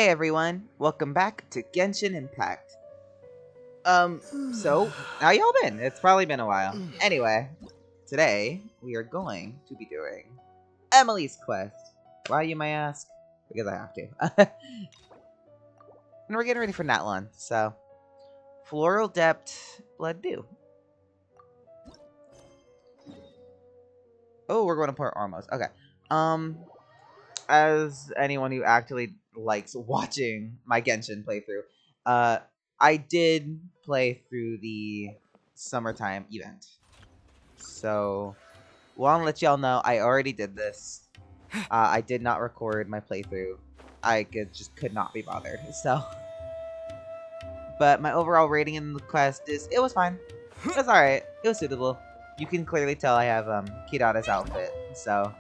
Hey everyone, welcome back to Genshin Impact. So, how y'all been? It's probably been a while. Anyway, today we are going to be doing Emelie's quest. Why, you may ask? Because I have to. And we're getting ready for Natlon, so... Floral Depth Blood Dew. Oh, we're going to Port Ormos. Okay. As anyone who actually likes watching my Genshin playthrough, I did play through the summertime event. So, want to let y'all know I already did this. I did not record my playthrough. I just could not be bothered. So, but my overall rating in the quest is it was fine. It was alright. It was suitable. You can clearly tell I have Kirada's outfit. So,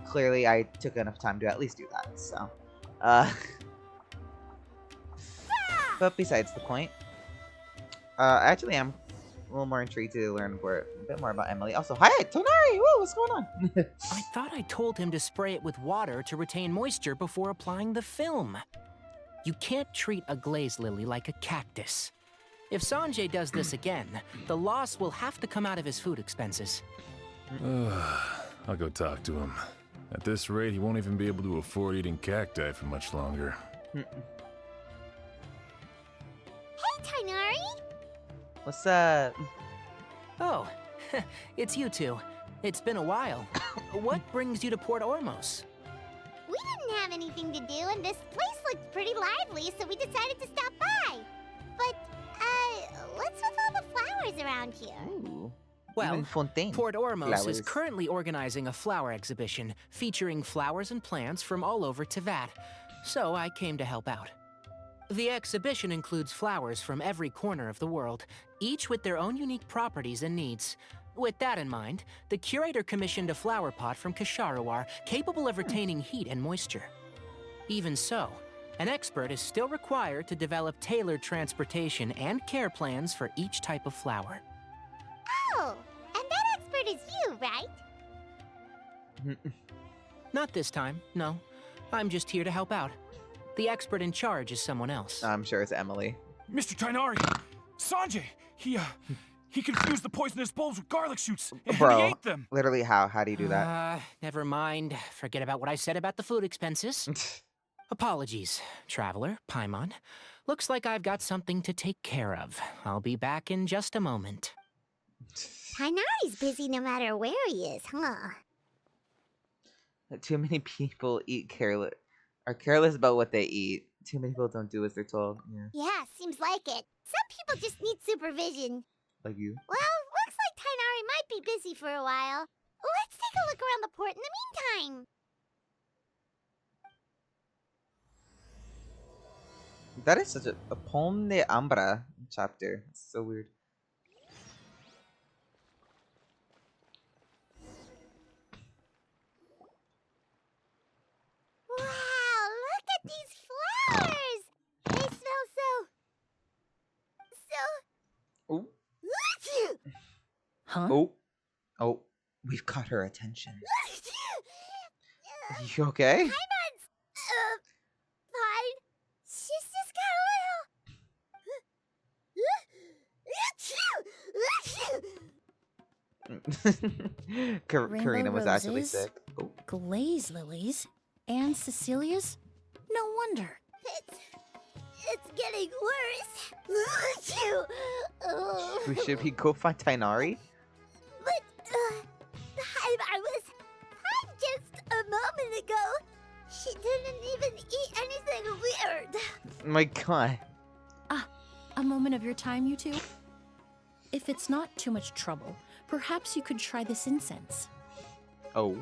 clearly I took enough time to at least do that. So, but besides the point, actually I'm a little more intrigued to learn a bit more about Emelie. Also, hi, Tonari! Whoa, what's going on? I thought I told him to spray it with water to retain moisture before applying the film. You can't treat a glaze lily like a cactus. If Sanjay does this again, the loss will have to come out of his food expenses. I'll go talk to him. At this rate, he won't even be able to afford eating cacti for much longer. Hey, Tainari! What's up? Oh, it's you two. It's been a while. What brings you to Port Ormos? We didn't have anything to do, and this place looked pretty lively, so we decided to stop by. But, what's with all the flowers around here? Ooh. Well, Even Fontaine. Port Ormos Flowers. is currently organizing a flower exhibition featuring flowers and plants from all over Teyvat, so I came to help out. The exhibition includes flowers from every corner of the world, each with their own unique properties and needs. With that in mind, the curator commissioned a flower pot from Kasharawar capable of retaining heat and moisture. Even so, an expert is still required to develop tailored transportation and care plans for each type of flower. Oh, and that expert is you, right? Not this time, no. I'm just here to help out. The expert in charge is someone else. I'm sure it's Emelie. Mr. Tainari! Sanjay! He confused the poisonous bulbs with garlic shoots, and he Bro, ate them! literally how do you do that? Never mind. Forget about what I said about the food expenses. Apologies, traveler, Paimon. Looks like I've got something to take care of. I'll be back in just a moment. Tainari's busy no matter where he is, huh? Too many people are careless about what they eat. Too many people don't do as they're told. Yeah, seems like it. Some people just need supervision. Like you. Well, looks like Tainari might be busy for a while. Let's take a look around the port in the meantime. That is such a Poem de Ambra chapter. It's so weird. Wow, look at these flowers! They smell so... Oh. Huh? Oh, we've caught her attention. You okay? Fine. She's just got a little... Karina was actually roses, sick. Oh. glaze lilies, and Cecilia's? No wonder. It's getting worse. Oh. Should we go find Tainari? But, I was fine just a moment ago. She didn't even eat anything weird. My god. A moment of your time, you two? If it's not too much trouble, perhaps you could try this incense. Oh.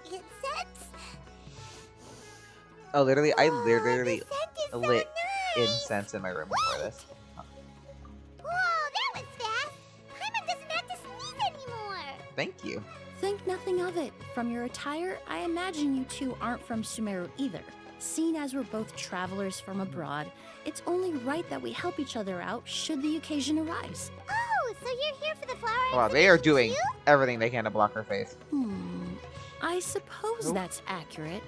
Incense? Oh, literally, I Oh, literally the scent is so lit nice. incense in my room before this. Whoa, that was fast. Paimon doesn't have to sneeze anymore. Thank you. Think nothing of it. From your attire, I imagine you two aren't from Sumeru either. Seeing as we're both travelers from abroad, it's only right that we help each other out should the occasion arise. Oh, So you're here for the flower Wow, they are exhibition doing too? everything they can to block her face. I suppose Nope. that's accurate.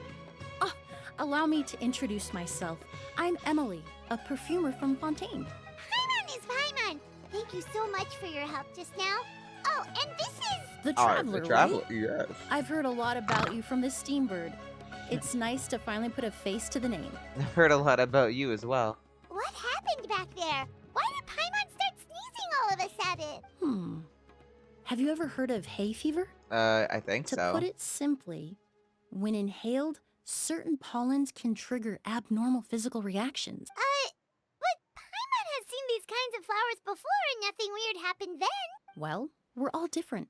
Ah, allow me to introduce myself. I'm Emelie, a perfumer from Fontaine. Paimon is Paimon. Thank you so much for your help just now. Oh, and this is... The Traveler, the Traveler, right? yes. I've heard a lot about you from the Steambird. It's nice to finally put a face to the name. I've heard a lot about you as well. What happened back there? Why did Paimon start sneezing all of a sudden? Have you ever heard of hay fever? I think To so. put it simply, when inhaled, certain pollens can trigger abnormal physical reactions. But Paimon has seen these kinds of flowers before and nothing weird happened then. Well, we're all different.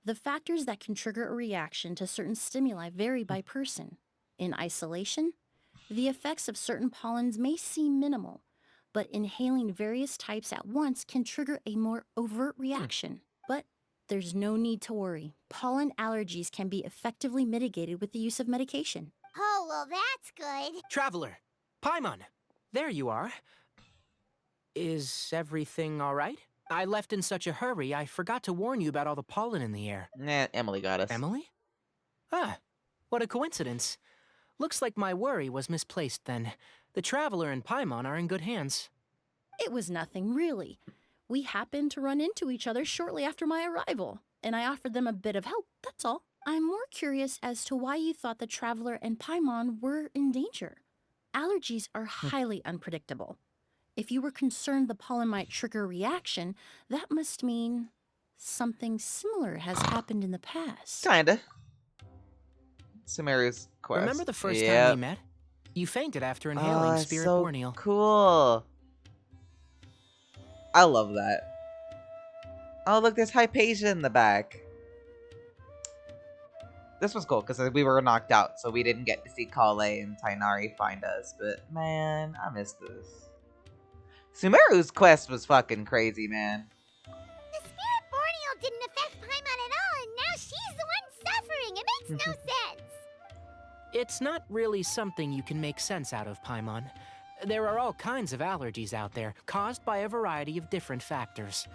The factors that can trigger a reaction to certain stimuli vary by person. In isolation, the effects of certain pollens may seem minimal, but inhaling various types at once can trigger a more overt reaction. But there's no need to worry. Pollen allergies can be effectively mitigated with the use of medication. Oh, well, that's good. Traveler, Paimon, there you are. Is everything all right? I left in such a hurry, I forgot to warn you about all the pollen in the air. Nah, Emelie got us. Emelie? Ah, what a coincidence. Looks like my worry was misplaced then. The Traveler and Paimon are in good hands. It was nothing, really. We happened to run into each other shortly after my arrival, and I offered them a bit of help, that's all. I'm more curious as to why you thought the Traveler and Paimon were in danger. Allergies are highly unpredictable. If you were concerned the pollen might trigger a reaction, that must mean something similar has happened in the past. Kinda. Sumeru's quest. Remember the first time we met? You fainted after inhaling Spirit so Borneal. cool. I love that. Oh, look, there's Hypatia in the back. This was cool because we were knocked out, so we didn't get to see Kale and Tainari find us. But man, I missed this. Sumeru's quest was fucking crazy, man. The Spirit Borneal didn't affect Paimon at all, and now she's the one suffering. It makes no sense. It's not really something you can make sense out of, Paimon. There are all kinds of allergies out there, caused by a variety of different factors.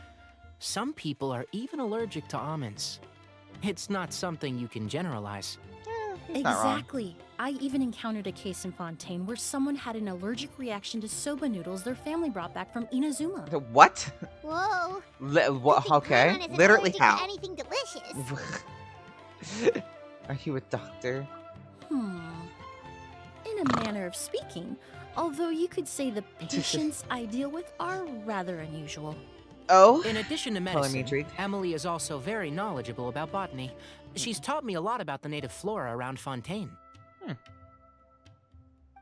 Some people are even allergic to almonds. It's not something you can generalize. He's not wrong. Exactly. I even encountered a case in Fontaine where someone had an allergic reaction to soba noodles their family brought back from Inazuma. What? Whoa. What? Okay. Paimon isn't Literally allergic to how? anything delicious. Are you a doctor? In a manner of speaking, although you could say the patients I deal with are rather unusual. Oh? In addition to Calling me medicine, intrigued. Emelie is also very knowledgeable about botany. She's taught me a lot about the native flora around Fontaine.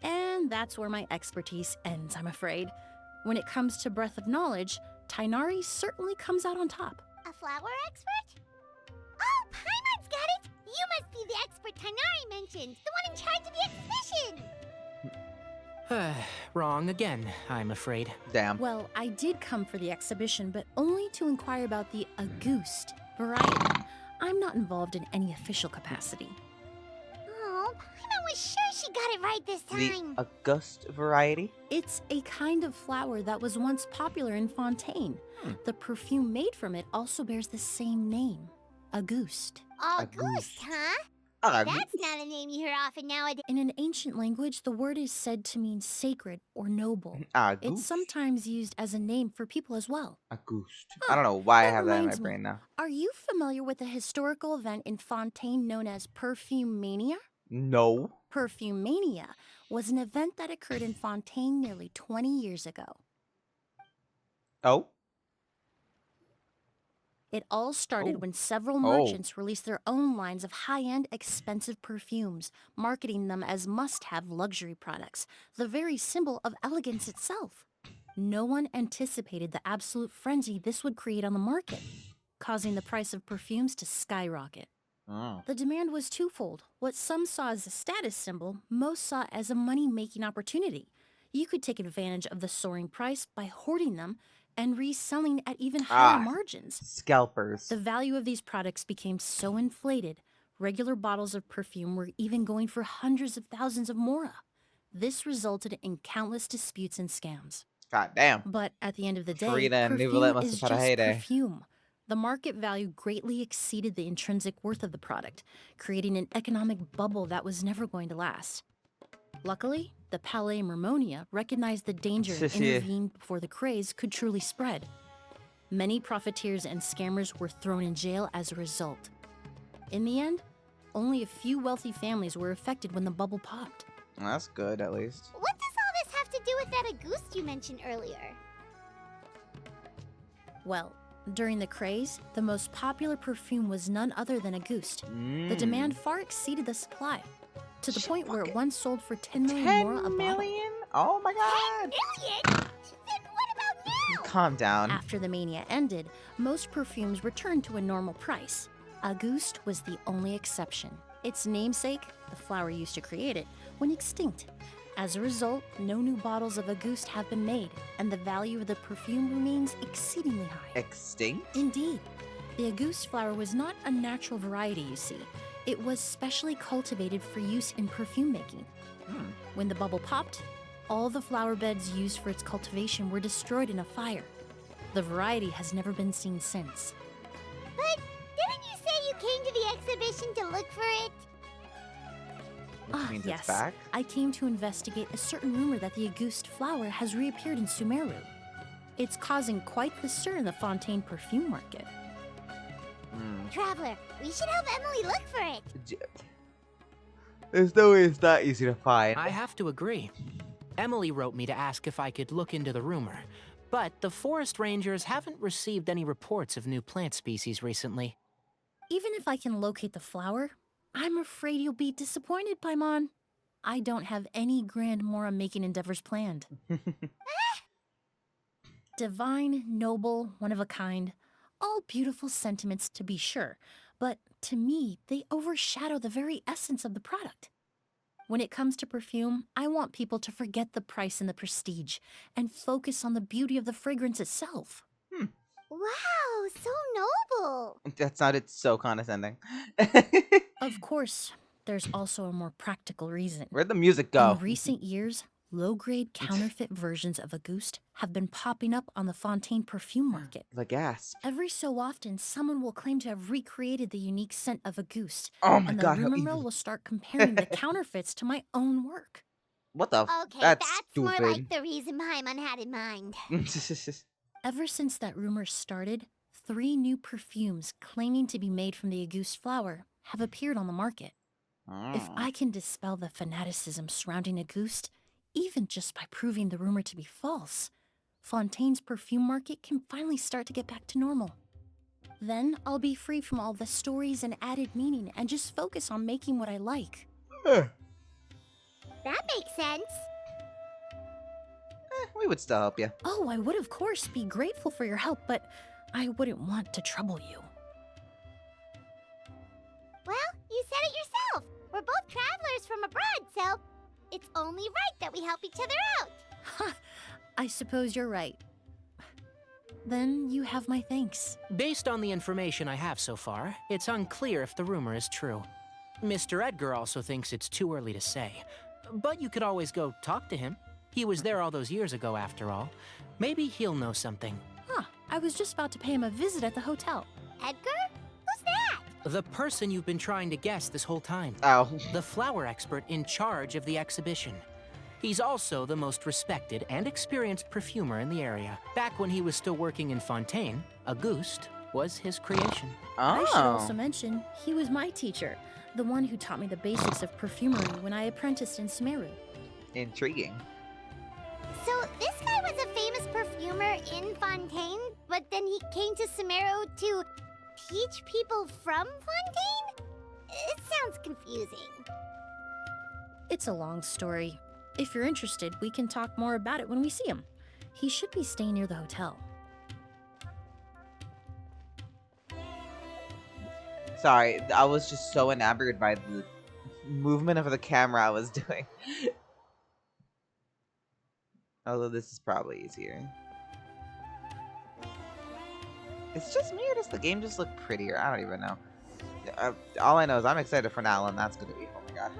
And that's where my expertise ends, I'm afraid. When it comes to breadth of knowledge, Tainari certainly comes out on top. A flower expert? Oh, Paimon's got it! You must be the expert Tainari mentioned, the one in charge of the exhibition! Wrong again, I'm afraid. Damn. Well, I did come for the exhibition, but only to inquire about the Auguste variety. I'm not involved in any official capacity. Oh, Paimon was sure she got it right this The time. August variety? It's a kind of flower that was once popular in Fontaine. The perfume made from it also bears the same name, Auguste. Auguste, huh? Auguste. That's not a name you hear often nowadays. In an ancient language, the word is said to mean sacred or noble. It's Auguste. sometimes used as a name for people as well. Auguste. I don't know why I that have that in my reminds me. brain now. Are you familiar with a historical event in Fontaine known as Perfume Mania? No. Perfume Mania was an event that occurred in Fontaine nearly 20 years ago. Oh? It all started Oh. when several Oh. merchants released their own lines of high-end, expensive perfumes, marketing them as must-have luxury products, the very symbol of elegance itself. No one anticipated the absolute frenzy this would create on the market, causing the price of perfumes to skyrocket. Oh. The demand was twofold. What some saw as a status symbol, most saw as a money-making opportunity. You could take advantage of the soaring price by hoarding them and reselling at even higher margins. Scalpers. The value of these products became so inflated, regular bottles of perfume were even going for hundreds of thousands of mora. This resulted in countless disputes and scams. God damn. But at the end of the day, Farida and perfume Nuvolette must is have had a just heyday. perfume. The market value greatly exceeded the intrinsic worth of the product, creating an economic bubble that was never going to last. Luckily, the Palais Mermonia recognized the danger and Yeah. intervened before the craze could truly spread. Many profiteers and scammers were thrown in jail as a result. In the end, only a few wealthy families were affected when the bubble popped. That's good, at least. What does all this have to do with that Auguste you mentioned earlier? Well, during the craze, the most popular perfume was none other than Auguste. The demand far exceeded the supply, to the point where it once sold for 10 million 10 more a bottle. million? Oh my 10 god. million? Then what about now? Calm down. After the mania ended, most perfumes returned to a normal price. Auguste was the only exception. Its namesake, the flower used to create it, went extinct. As a result, no new bottles of Auguste have been made, and the value of the perfume remains exceedingly high. Extinct? Indeed. The Auguste flower was not a natural variety, you see. It was specially cultivated for use in perfume making. When the bubble popped, all the flower beds used for its cultivation were destroyed in a fire. The variety has never been seen since. But didn't you say you came to the exhibition to look for it? Which means yes. it's back? I came to investigate a certain rumor that the Auguste flower has reappeared in Sumeru. It's causing quite the stir in the Fontaine perfume market. Traveler, we should help Emelie look for it. There's no way it's that easy to find. I have to agree. Emelie wrote me to ask if I could look into the rumor, but the forest rangers haven't received any reports of new plant species recently. Even if I can locate the flower, I'm afraid you'll be disappointed, Paimon. I don't have any grand Mora making endeavors planned. Divine, noble, one of a kind. All beautiful sentiments, to be sure, but to me, they overshadow the very essence of the product. When it comes to perfume, I want people to forget the price and the prestige and focus on the beauty of the fragrance itself. Wow, so noble. That sounded so condescending. Of course, there's also a more practical reason. Where'd the music go? In recent years, low-grade counterfeit versions of Auguste have been popping up on the Fontaine perfume market. The gasp. Every so often, someone will claim to have recreated the unique scent of Auguste, Oh my and the god, how rumor easy. mill will start comparing the counterfeits to my own work. What the Okay, That's more stupid. like the reason Paimon had in mind. Ever since that rumor started, 3 new perfumes claiming to be made from the Auguste flower have appeared on the market. If I can dispel the fanaticism surrounding Auguste, even just by proving the rumor to be false, Fontaine's perfume market can finally start to get back to normal. Then I'll be free from all the stories and added meaning and just focus on making what I like. That makes sense. We would still help you. Oh, I would of course be grateful for your help, but I wouldn't want to trouble you. Well, you said it yourself. We're both travelers from abroad, so it's only right that we help each other out. Ha! I suppose you're right. Then you have my thanks. Based on the information I have so far, it's unclear if the rumor is true. Mr. Edgar also thinks it's too early to say. But you could always go talk to him. He was there all those years ago, after all. Maybe he'll know something. Huh, I was just about to pay him a visit at the hotel. Edgar? Who's that? The person you've been trying to guess this whole time. Ow. The flower expert in charge of the exhibition. He's also the most respected and experienced perfumer in the area. Back when he was still working in Fontaine, Auguste was his creation. I should Oh. also mention, he was my teacher, the one who taught me the basics of perfumery when I apprenticed in Sumeru. Intriguing. So this guy was a famous perfumer in Fontaine, but then he came to Sumeru to teach people from Fontaine? It sounds confusing. It's a long story. If you're interested, we can talk more about it when we see him. He should be staying near the hotel. Sorry, I was just so enamored by the movement of the camera I was doing. Although this is probably easier. It's just me, or does the game just look prettier? I don't even know. All I know is I'm excited for now, and that's gonna be, oh my god,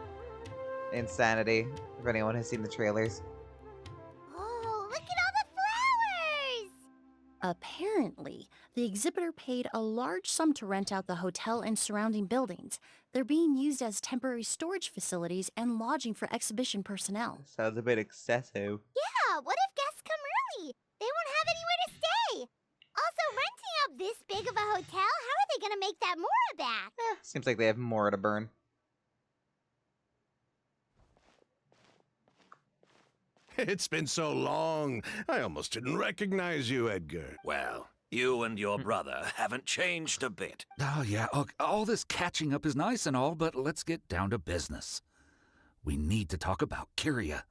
insanity. If anyone has seen the trailers. Oh, look at all the Apparently, the exhibitor paid a large sum to rent out the hotel and surrounding buildings. They're being used as temporary storage facilities and lodging for exhibition personnel. Sounds a bit excessive. Yeah, what if guests come early? They won't have anywhere to stay. Also, renting out this big of a hotel, how are they gonna make that Mora back? Seems like they have more to burn. It's been so long. I almost didn't recognize you, Edgar. Well, you and your brother haven't changed a bit. Oh, yeah, all this catching up is nice and all, but let's get down to business. We need to talk about Kyria.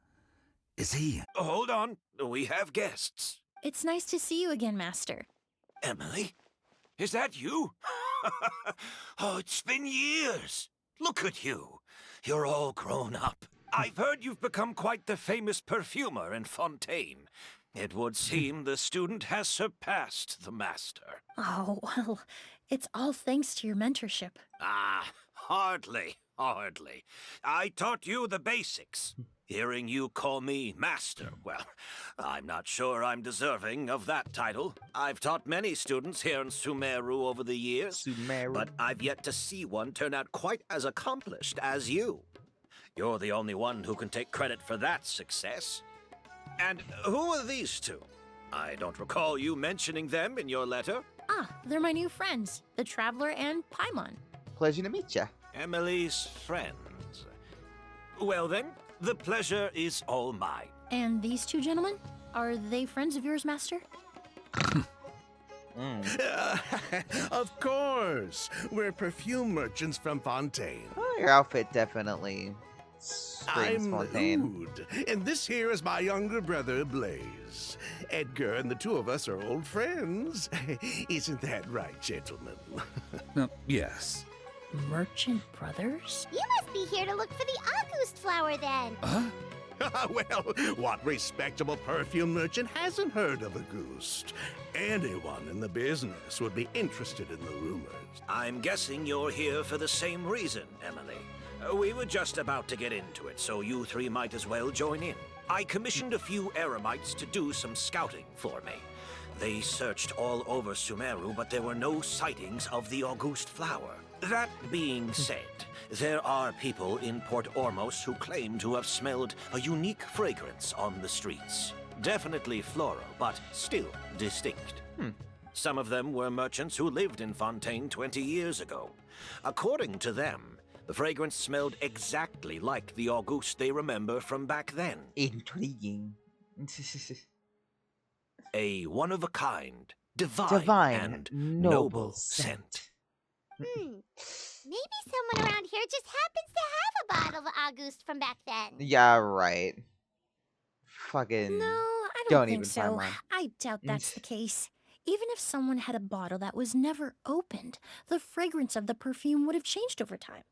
Is he... Hold on, we have guests. It's nice to see you again, Master. Emelie? Is that you? Oh, it's been years. Look at you. You're all grown up. I've heard you've become quite the famous perfumer in Fontaine. It would seem the student has surpassed the master. Oh, well, it's all thanks to your mentorship. Ah, hardly. I taught you the basics. Hearing you call me master, well, I'm not sure I'm deserving of that title. I've taught many students here in Sumeru over the years, but I've yet to see one turn out quite as accomplished as you. You're the only one who can take credit for that success. And who are these two? I don't recall you mentioning them in your letter. Ah, they're my new friends, the Traveler and Paimon. Pleasure to meet ya. Emelie's friends. Well then, the pleasure is all mine. And these two gentlemen? Are they friends of yours, Master? Of course. We're perfume merchants from Fontaine. Well, your outfit definitely screams I'm Fontaine. Oud, and this here is my younger brother, Blaze. Edgar and the two of us are old friends. Isn't that right, gentlemen? Yes. Merchant brothers? You must be here to look for the August flower then. Well, what respectable perfume merchant hasn't heard of a goose? Anyone in the business would be interested in the rumors. I'm guessing you're here for the same reason, Emelie. We were just about to get into it, so you three might as well join in. I commissioned a few eremites to do some scouting for me. They searched all over Sumeru, but there were no sightings of the August flower. That being said, there are people in Port Ormos who claim to have smelled a unique fragrance on the streets. Definitely floral, but still distinct. Some of them were merchants who lived in Fontaine 20 years ago. According to them, the fragrance smelled exactly like the August they remember from back then. Intriguing. A one-of-a-kind, divine, and noble scent. Maybe someone around here just happens to have a bottle of August from back then. Yeah, right. Fucking. No, I Don't don't think even so. Paimon. I doubt that's the case. Even if someone had a bottle that was never opened, the fragrance of the perfume would have changed over time.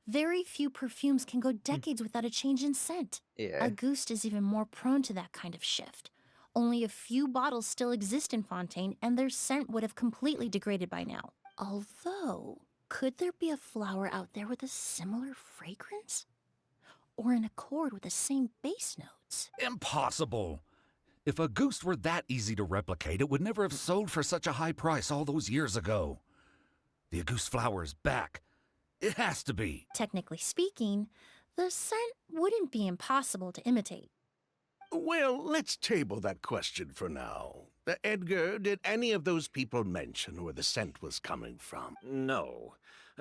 Very few perfumes can go decades without a change in scent. Yeah. Auguste is even more prone to that kind of shift. Only a few bottles still exist in Fontaine, and their scent would have completely degraded by now. Although, could there be a flower out there with a similar fragrance? Or in accord with the same base notes? Impossible. If a goose were that easy to replicate, it would never have sold for such a high price all those years ago. The Auguste flower is back. It has to be. Technically speaking, the scent wouldn't be impossible to imitate. Well, let's table that question for now. Edgar, did any of those people mention where the scent was coming from? No.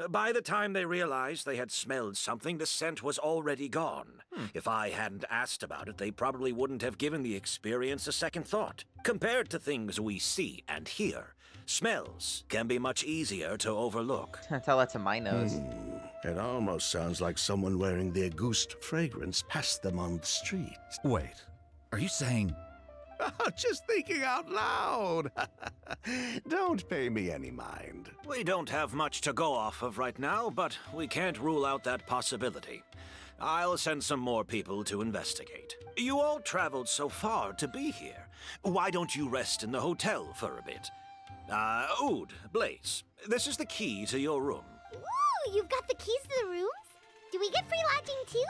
By the time they realized they had smelled something, the scent was already gone. If I hadn't asked about it, they probably wouldn't have given the experience a second thought. Compared to things we see and hear, smells can be much easier to overlook. Tell that to my nose. It almost sounds like someone wearing the Auguste fragrance passed them on the street. Wait, are you saying... Just thinking out loud. Don't pay me any mind. We don't have much to go off of right now, but we can't rule out that possibility. I'll send some more people to investigate. You all traveled so far to be here. Why don't you rest in the hotel for a bit? Oud, Blaze, this is the key to your room. Ooh, you've got the keys to the rooms? Do we get free lodging too?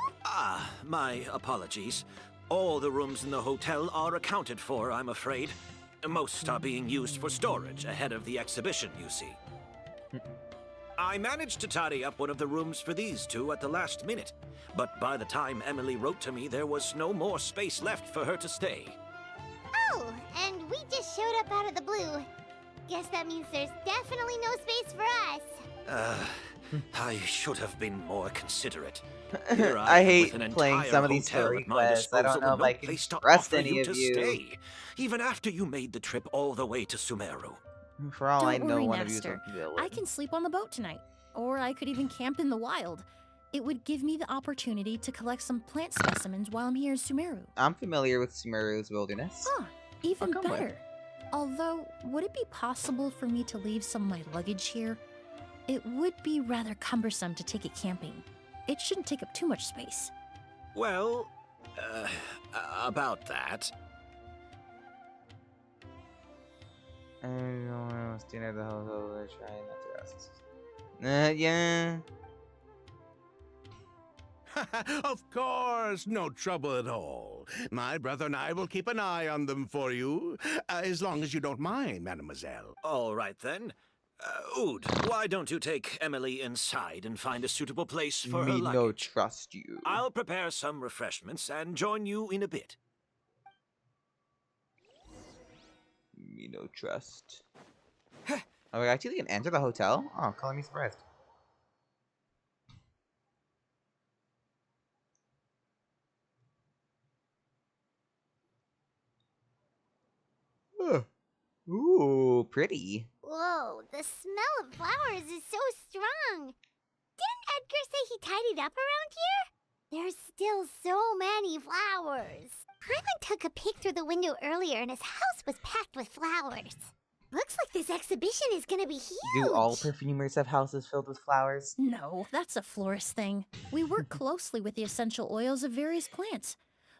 My apologies. All the rooms in the hotel are accounted for, I'm afraid. Most are being used for storage ahead of the exhibition, you see. I managed to tidy up one of the rooms for these two at the last minute, but by the time Emelie wrote to me, there was no more space left for her to stay. Oh, and we just showed up out of the blue. Guess that means there's definitely no space for us. I should have been more considerate. I hate playing some of these story quests. I don't know if I can trust any of you. Stay, even after you made the trip all the way to Sumeru. For all I Don't know, worry, one of you is Master. a villain. I can sleep on the boat tonight, or I could even camp in the wild. It would give me the opportunity to collect some plant specimens while I'm here in Sumeru. I'm familiar with Sumeru's wilderness. Huh, even I'll come with. better. Although, would it be possible for me to leave some of my luggage here? It would be rather cumbersome to take it camping. It shouldn't take up too much space. Well, about that. I don't know, staying at the hotel, trying not to ask. Yeah. Of course, no trouble at all. My brother and I will keep an eye on them for you, as long as you don't mind, mademoiselle. All right then. Ood, why don't you take Emelie inside and find a suitable place for her Me luggage? no trust you. I'll prepare some refreshments and join you in a bit. Me no trust. Oh, we actually can enter the hotel? Oh, calling me surprised. Ooh, pretty. Whoa, the smell of flowers is so strong. Didn't Edgar say he tidied up around here? There's still so many flowers. Paimon took a peek through the window earlier and his house was packed with flowers. Looks like this exhibition is gonna be huge. Do all perfumers have houses filled with flowers? No, that's a florist thing. We work closely with the essential oils of various plants.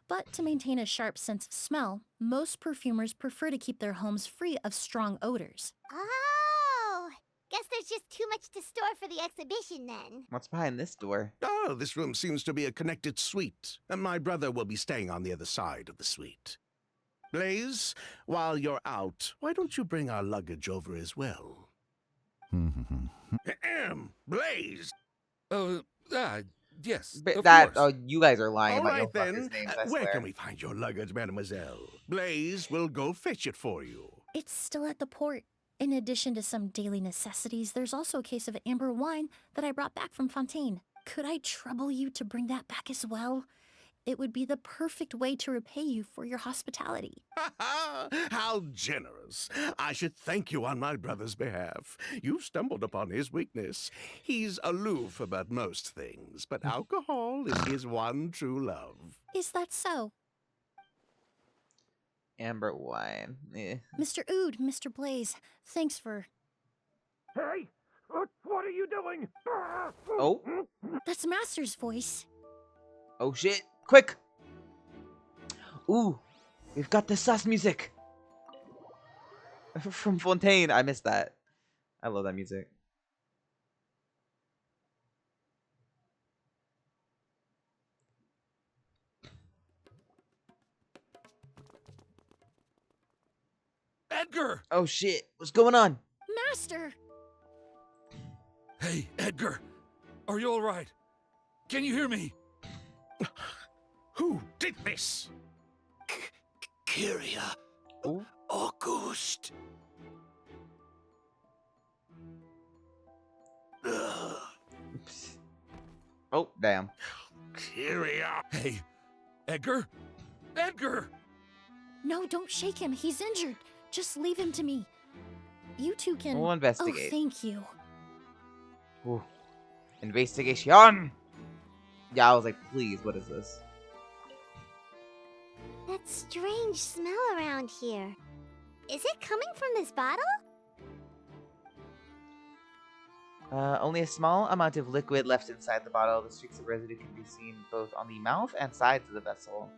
But to maintain a sharp sense of smell, most perfumers prefer to keep their homes free of strong odors. Oh, guess there's just too much to store for the exhibition then. What's behind this door? Oh, this room seems to be a connected suite, and my brother will be staying on the other side of the suite. Blaze, while you're out, why don't you bring our luggage over as well? Blaze! Yes, But of that, course. oh, you guys are lying All about right your fuckers' then, names, I where swear. can we find your luggage, mademoiselle? Blaze will go fetch it for you. It's still at the port. In addition to some daily necessities, there's also a case of amber wine that I brought back from Fontaine. Could I trouble you to bring that back as well? It would be the perfect way to repay you for your hospitality. How generous. I should thank you on my brother's behalf. You've stumbled upon his weakness. He's aloof about most things, but alcohol is his one true love. Is that so? Amber wine. Eh. Mr. Ood, Mr. Blaze, thanks for... Hey! What are you doing? Oh. That's Master's voice. Oh shit. Quick! Ooh, we've got the sus music! From Fontaine. I missed that. I love that music. Edgar! Oh shit, what's going on? Master! Hey, Edgar. Are you all right? Can you hear me? Who did this? Kyria. Ooh. August. Oh, damn. Kyria. Hey, Edgar? Edgar! No, don't shake him. He's injured. Just leave him to me. You two can... We'll investigate. Oh, thank you. Ooh. Investigation! Yeah, I was like, please, what is this? That strange smell around here. Is it coming from this bottle? Only a small amount of liquid left inside the bottle. The streaks of residue can be seen both on the mouth and sides of the vessel.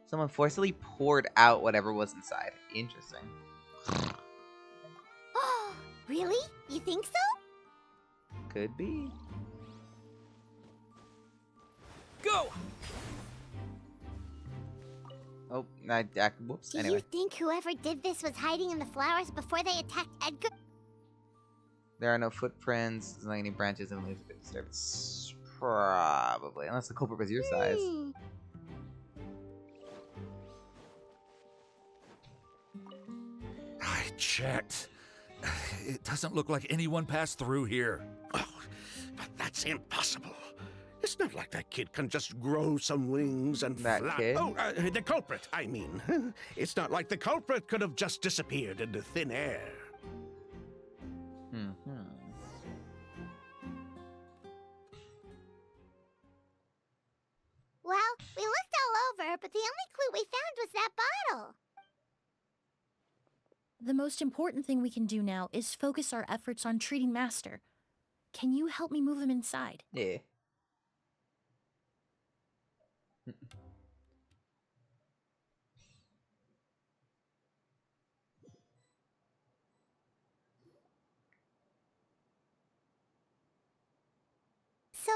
Someone forcibly poured out whatever was inside. Interesting. Oh, really? You think so? Could be. Go! Oh, whoops. Do Anyway, you think whoever did this was hiding in the flowers before they attacked Edgar? there are no footprints. There's not any branches and leaves have been disturbed. Probably, unless the culprit was your size. I checked. It doesn't look like anyone passed through here. Oh, but that's impossible. It's not like that kid can just grow some wings and That fly. kid? Oh, the culprit, I mean. It's not like the culprit could have just disappeared into thin air. Well, we looked all over, but the only clue we found was that bottle. The most important thing we can do now is focus our efforts on treating Master. Can you help me move him inside? Yeah. So,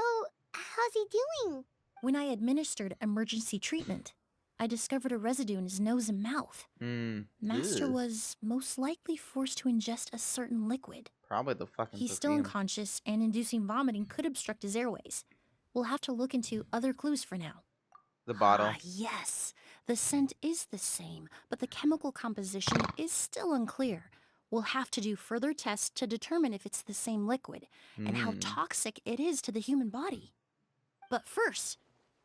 how's he doing? When I administered emergency treatment, I discovered a residue in his nose and mouth. Master Ugh. was most likely forced to ingest a certain liquid. Probably the fucking He's still perfume. unconscious, and inducing vomiting could obstruct his airways. We'll have to look into other clues for now. The bottle. Ah, yes. The scent is the same, but the chemical composition is still unclear. We'll have to do further tests to determine if it's the same liquid and how toxic it is to the human body. But first,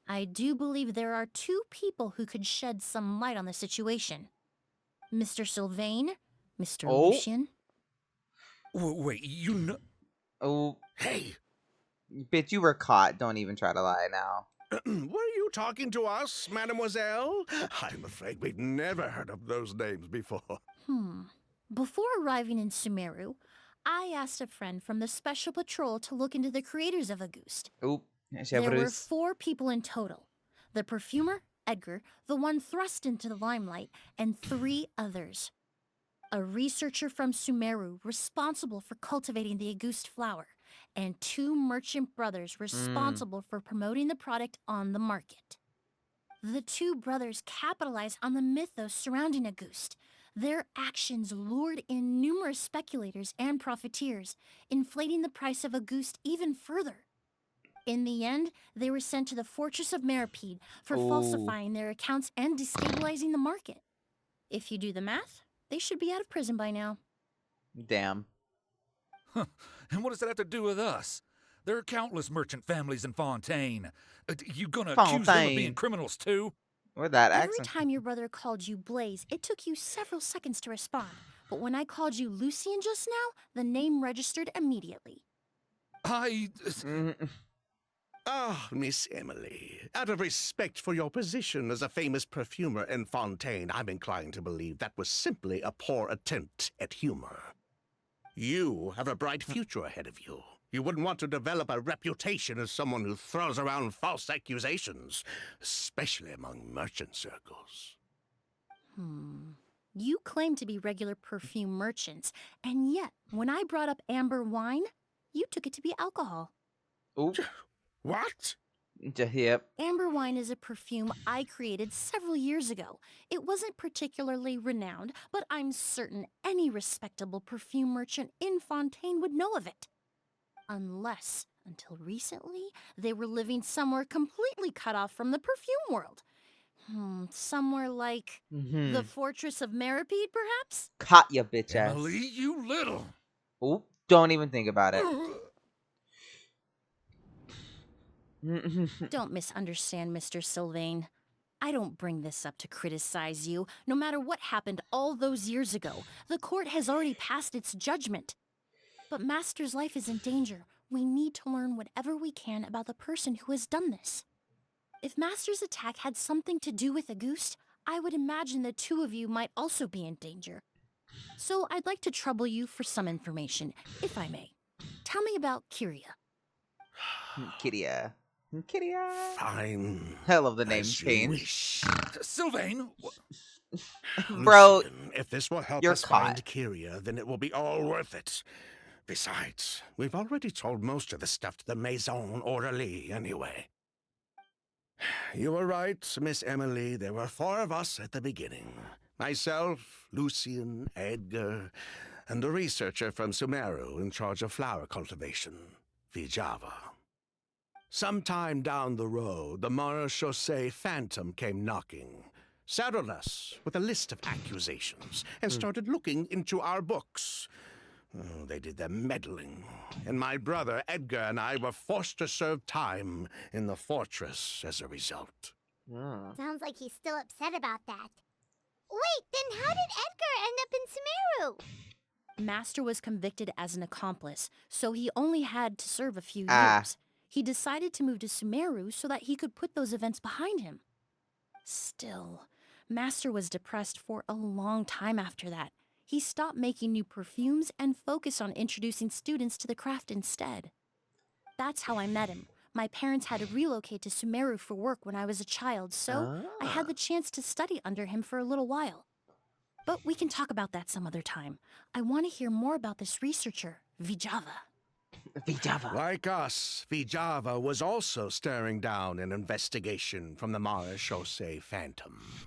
I do believe there are two people who could shed some light on the situation. Mr. Sylvain, Mr. Oh. Lucien. Wait, you know... Oh, Hey, bitch, you were caught. Don't even try to lie now. were you talking to us, mademoiselle? I'm afraid we'd never heard of those names before. Before arriving in Sumeru, I asked a friend from the Special Patrol to look into the creators of Auguste. Oop. There were 4 people in total. The perfumer, Edgar, the one thrust into the limelight, and 3 others. A researcher from Sumeru responsible for cultivating the Auguste flower, and 2 merchant brothers responsible for promoting the product on the market. The 2 brothers capitalized on the mythos surrounding Auguste. Their actions lured in numerous speculators and profiteers, inflating the price of Auguste even further. In the end, they were sent to the Fortress of Meripede for falsifying their accounts and destabilizing the market. If you do the math, they should be out of prison by now. Damn. And what does that have to do with us? There are countless merchant families in Fontaine. You gonna accuse them of being Fontaine. criminals too? Or that Every accent. time your brother called you Blaze, it took you several seconds to respond. But when I called you Lucien just now, the name registered immediately. Ah, Miss Emelie, out of respect for your position as a famous perfumer in Fontaine, I'm inclined to believe that was simply a poor attempt at humor. You have a bright future ahead of you. You wouldn't want to develop a reputation as someone who throws around false accusations, especially among merchant circles. You claim to be regular perfume merchants, and yet, when I brought up amber wine, you took it to be alcohol. Oop. What? Yep. Amber wine is a perfume I created several years ago. It wasn't particularly renowned, but I'm certain any respectable perfume merchant in Fontaine would know of it. Unless, until recently, they were living somewhere completely cut off from the perfume world. Somewhere like the Fortress of Meripede, perhaps? Caught ya, bitch ass. Emily, you little... Oop. Don't even think about it. Don't misunderstand, Mr. Sylvain. I don't bring this up to criticize you. No matter what happened all those years ago, the court has already passed its judgment. But Master's life is in danger. We need to learn whatever we can about the person who has done this. If Master's attack had something to do with Auguste, I would imagine the 2 of you might also be in danger. So I'd like to trouble you for some information, if I may. Tell me about Kyria. Kyria. Kyria. Fine. I love the name As you change. wish. Sylvain, Bro, Listen, if this will help you're us find caught. Kyria, then it will be all worth it. Besides, we've already told most of the stuff to the Maison Orderly anyway. You were right, Miss Emelie. There were 4 of us at the beginning. Myself, Lucian, Edgar, and the researcher from Sumeru in charge of flower cultivation, Vijava. Sometime down the road, the Marechaussee Phantom came knocking, saddled us with a list of accusations, and started looking into our books. Oh, they did their meddling, and my brother Edgar and I were forced to serve time in the fortress as a result. Sounds like he's still upset about that. Wait, then how did Edgar end up in Sumeru? Master was convicted as an accomplice, so he only had to serve a few Ah. years. He decided to move to Sumeru so that he could put those events behind him. Still, Master was depressed for a long time after that. He stopped making new perfumes and focused on introducing students to the craft instead. That's how I met him. My parents had to relocate to Sumeru for work when I was a child, so I had the chance to study under him for a little while. But we can talk about that some other time. I want to hear more about this researcher, Vijava. Vijava. Like us, Vijava was also staring down an investigation from the Marechaussee Phantom.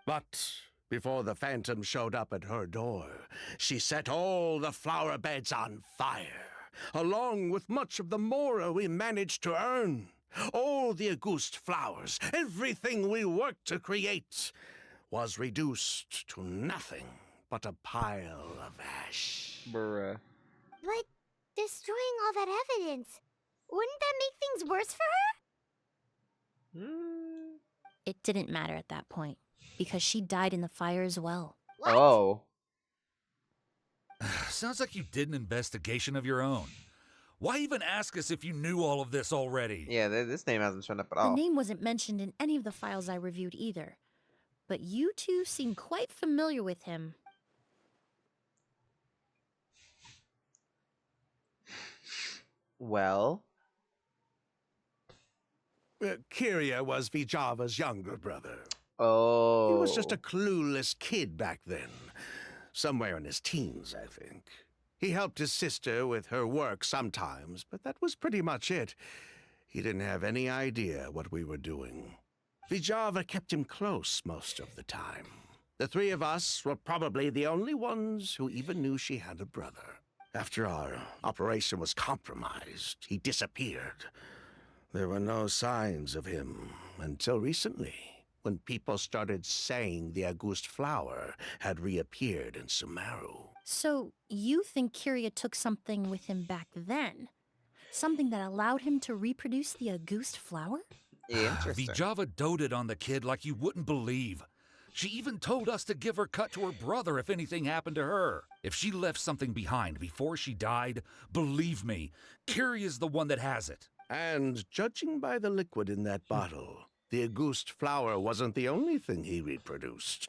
But before the Phantom showed up at her door, she set all the flower beds on fire, along with much of the mora we managed to earn. All the Auguste flowers, everything we worked to create, was reduced to nothing but a pile of ash. Bruh. But destroying all that evidence, wouldn't that make things worse for her? It didn't matter at that point, because she died in the fire as well. What? Oh. Sounds like you did an investigation of your own. Why even ask us if you knew all of this already? Yeah, this name hasn't shown up at The all. name wasn't mentioned in any of the files I reviewed either. But you two seem quite familiar with him. Well. Kyria was Vijava's younger brother. Oh. He was just a clueless kid back then. Somewhere in his teens, I think. He helped his sister with her work sometimes, but that was pretty much it. He didn't have any idea what we were doing. Vijava kept him close most of the time. The 3 of us were probably the only ones who even knew she had a brother. After our operation was compromised, he disappeared. There were no signs of him until recently, when people started saying the Auguste flower had reappeared in Sumeru. So, you think Kyria took something with him back then? Something that allowed him to reproduce the Auguste flower? Interesting. Vijava doted on the kid like you wouldn't believe. She even told us to give her cut to her brother if anything happened to her. If she left something behind before she died, believe me, Kyria's the one that has it. And judging by the liquid in that bottle, the Auguste flower wasn't the only thing he reproduced.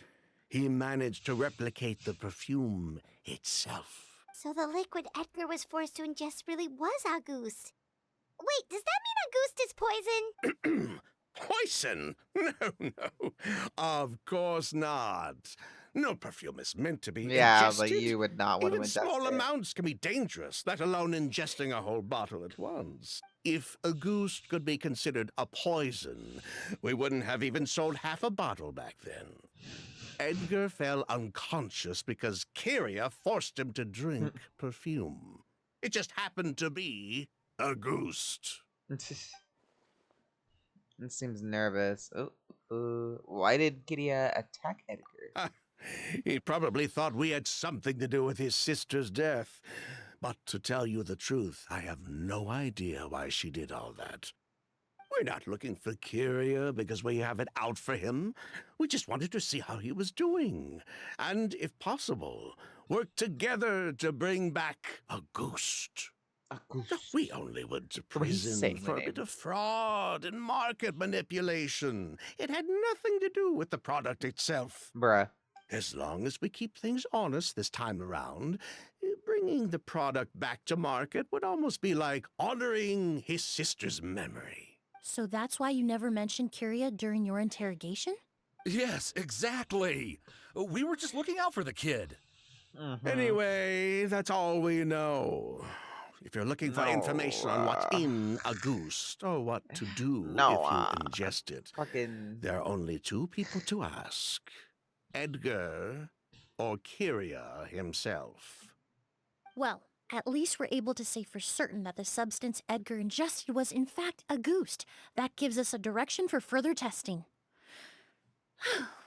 He managed to replicate the perfume itself. So the liquid Edgar was forced to ingest really was Auguste. Wait, does that mean Auguste is poison? Poison? No. Of course not. No perfume is meant to be Yeah, ingested. but you would not want Even to ingest small it. amounts can be dangerous, let alone ingesting a whole bottle at once. If Auguste could be considered a poison, we wouldn't have even sold half a bottle back then. Edgar fell unconscious because Kyria forced him to drink perfume. It just happened to be Auguste. It seems nervous. Why did Kyria attack Edgar? He probably thought we had something to do with his sister's death. But to tell you the truth, I have no idea why she did all that. We're not looking for Kyria because we have it out for him. We just wanted to see how he was doing. And, if possible, work together to bring back Auguste. We only went to What are you prison saying, for a Renee? bit of fraud and market manipulation. It had nothing to do with the product itself. Bruh. As long as we keep things honest this time around, bringing the product back to market would almost be like honoring his sister's memory. So that's why you never mentioned Kyria during your interrogation? Yes, exactly. We were just looking out for the kid. Anyway, that's all we know. if you're looking for No, information on what's in a goose or what to do no, if you ingest it, fucking. there are only two people to ask: Edgar or Kyria himself. Well, at least we're able to say for certain that the substance Edgar ingested was in fact a goose. That gives us a direction for further testing.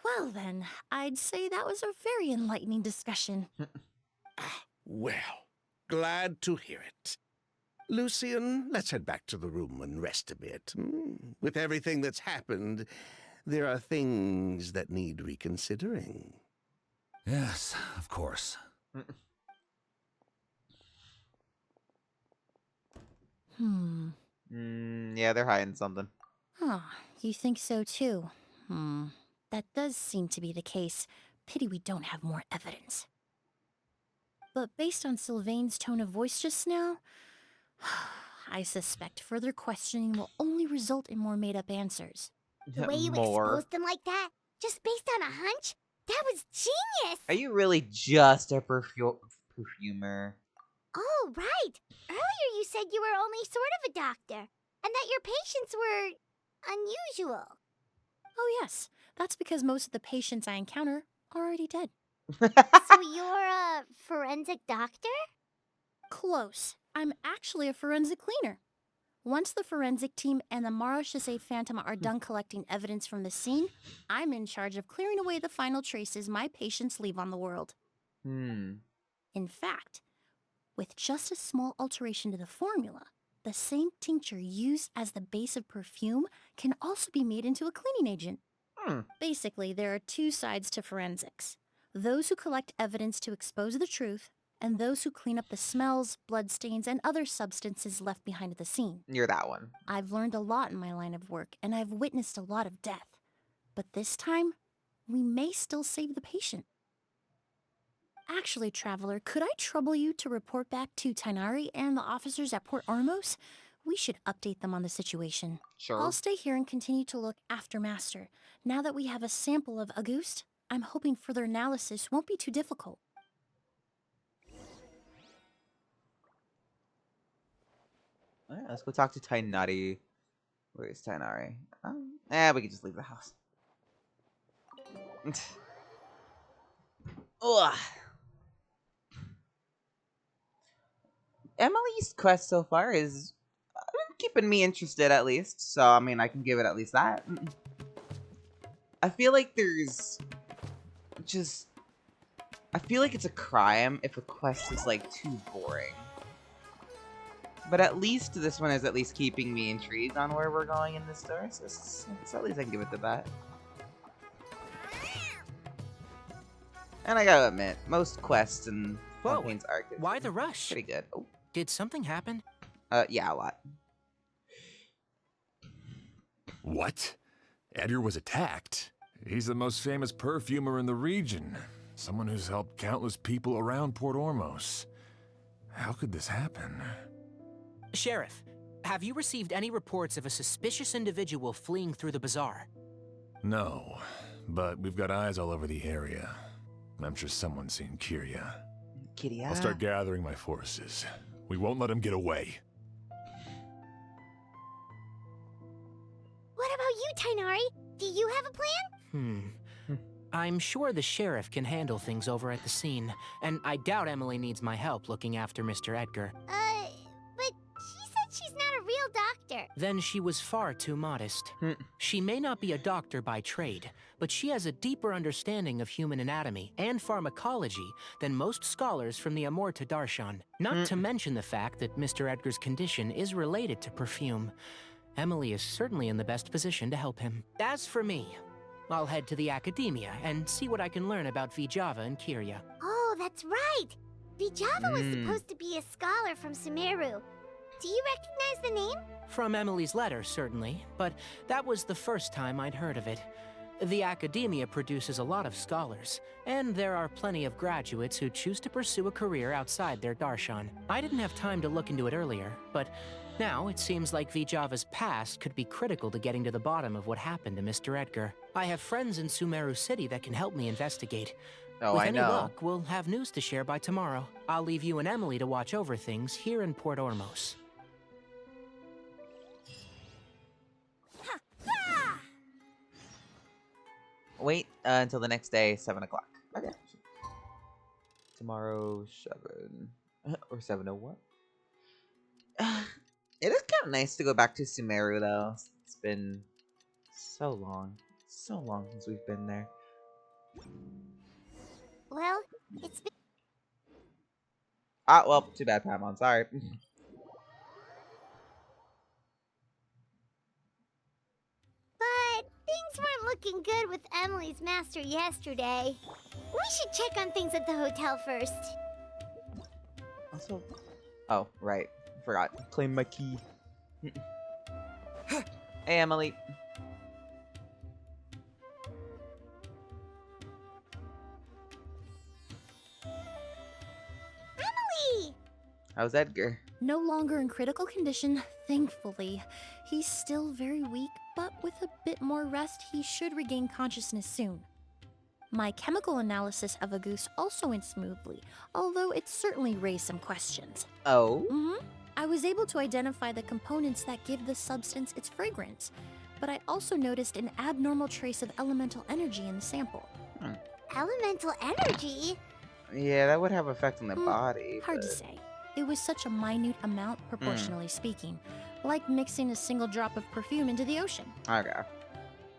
Well then, I'd say that was a very enlightening discussion. Well, glad to hear it. Lucian, let's head back to the room and rest a bit. With everything that's happened, there are things that need reconsidering. Yes, of course. Yeah, they're hiding something. Huh, you think so too? That does seem to be the case. Pity we don't have more evidence. But based on Sylvain's tone of voice just now, I suspect further questioning will only result in more made-up answers. The way you exposed them like that, just based on a hunch, that was genius! Are you really just a perfumer? Oh, right! Earlier you said you were only sort of a doctor, and that your patients were unusual. Oh yes, that's because most of the patients I encounter are already dead. So you're a forensic doctor? Close. I'm actually a forensic cleaner. Once the forensic team and the Marachese Phantom are done collecting evidence from the scene, I'm in charge of clearing away the final traces my patients leave on the world. In fact, with just a small alteration to the formula, the same tincture used as the base of perfume can also be made into a cleaning agent. Basically, there are two sides to forensics. Those who collect evidence to expose the truth, and those who clean up the smells, bloodstains, and other substances left behind at the scene. You're that one. I've learned a lot in my line of work, and I've witnessed a lot of death. But this time, we may still save the patient. Actually, Traveler, could I trouble you to report back to Tainari and the officers at Port Ormos? We should update them on the situation. Sure. I'll stay here and continue to look after Master. Now that we have a sample of Auguste, I'm hoping further analysis won't be too difficult. Alright, let's go talk to Tainari. Where is Tainari? We can just leave the house. Ugh. Emelie's quest so far is keeping me interested, at least. So, I mean, I can give it at least that. I feel like there's just... I feel like it's a crime if a quest is, like, too boring. But at least this one is at least keeping me intrigued on where we're going in this story. So at least I can give it the bet. And I gotta admit, most quests in Fontaine's Arc is why the rush? pretty good. Oh. Did something happen? Yeah, a lot. What? Edgar was attacked? He's the most famous perfumer in the region. Someone who's helped countless people around Port Ormos. How could this happen? Sheriff, have you received any reports of a suspicious individual fleeing through the bazaar? No, but we've got eyes all over the area. I'm sure someone's seen Kyria. Kyria? I'll start gathering my forces. We won't let him get away. What about you, Tainari? Do you have a plan? I'm sure the sheriff can handle things over at the scene, and I doubt Emelie needs my help looking after Mr. Edgar. But she said she's not a real doctor. Then she was far too modest. She may not be a doctor by trade, but she has a deeper understanding of human anatomy and pharmacology than most scholars from the Amorta Darshan. Not to mention the fact that Mr. Edgar's condition is related to perfume. Emelie is certainly in the best position to help him. As for me, I'll head to the academia and see what I can learn about Vijava and Kyria. Oh, that's right. Vijava was supposed to be a scholar from Sumeru. Do you recognize the name? From Emelie's letter, certainly, but that was the first time I'd heard of it. The academia produces a lot of scholars, and there are plenty of graduates who choose to pursue a career outside their darshan. I didn't have time to look into it earlier, but now it seems like Vijava's past could be critical to getting to the bottom of what happened to Mr. Edgar. I have friends in Sumeru City that can help me investigate, Oh, With I any know. luck, we'll have news to share by tomorrow. I'll leave you and Emelie to watch over things here in Port Ormos. Wait until the next day, 7 o'clock. Okay. Tomorrow, 7. Or 7:01. It is kind of nice to go back to Sumeru, though. It's been so long. So long since we've been there. Well, it's been. Ah, well, too bad, Paimon. Sorry. But things weren't looking good with Emily's master yesterday. We should check on things at the hotel first. Also, oh, right. Forgot. Claim my key. Hey, Emily. Emily! How's Edgar? No longer in critical condition, thankfully. He's still very weak, but with a bit more rest, he should regain consciousness soon. My chemical analysis of a goose also went smoothly, although it certainly raised some questions. Oh? I was able to identify the components that give the substance its fragrance, but I also noticed an abnormal trace of elemental energy in the sample. Elemental energy? Yeah, that would have effect on the body. Hard to but- say. It was such a minute amount, proportionally speaking, like mixing a single drop of perfume into the ocean. Okay.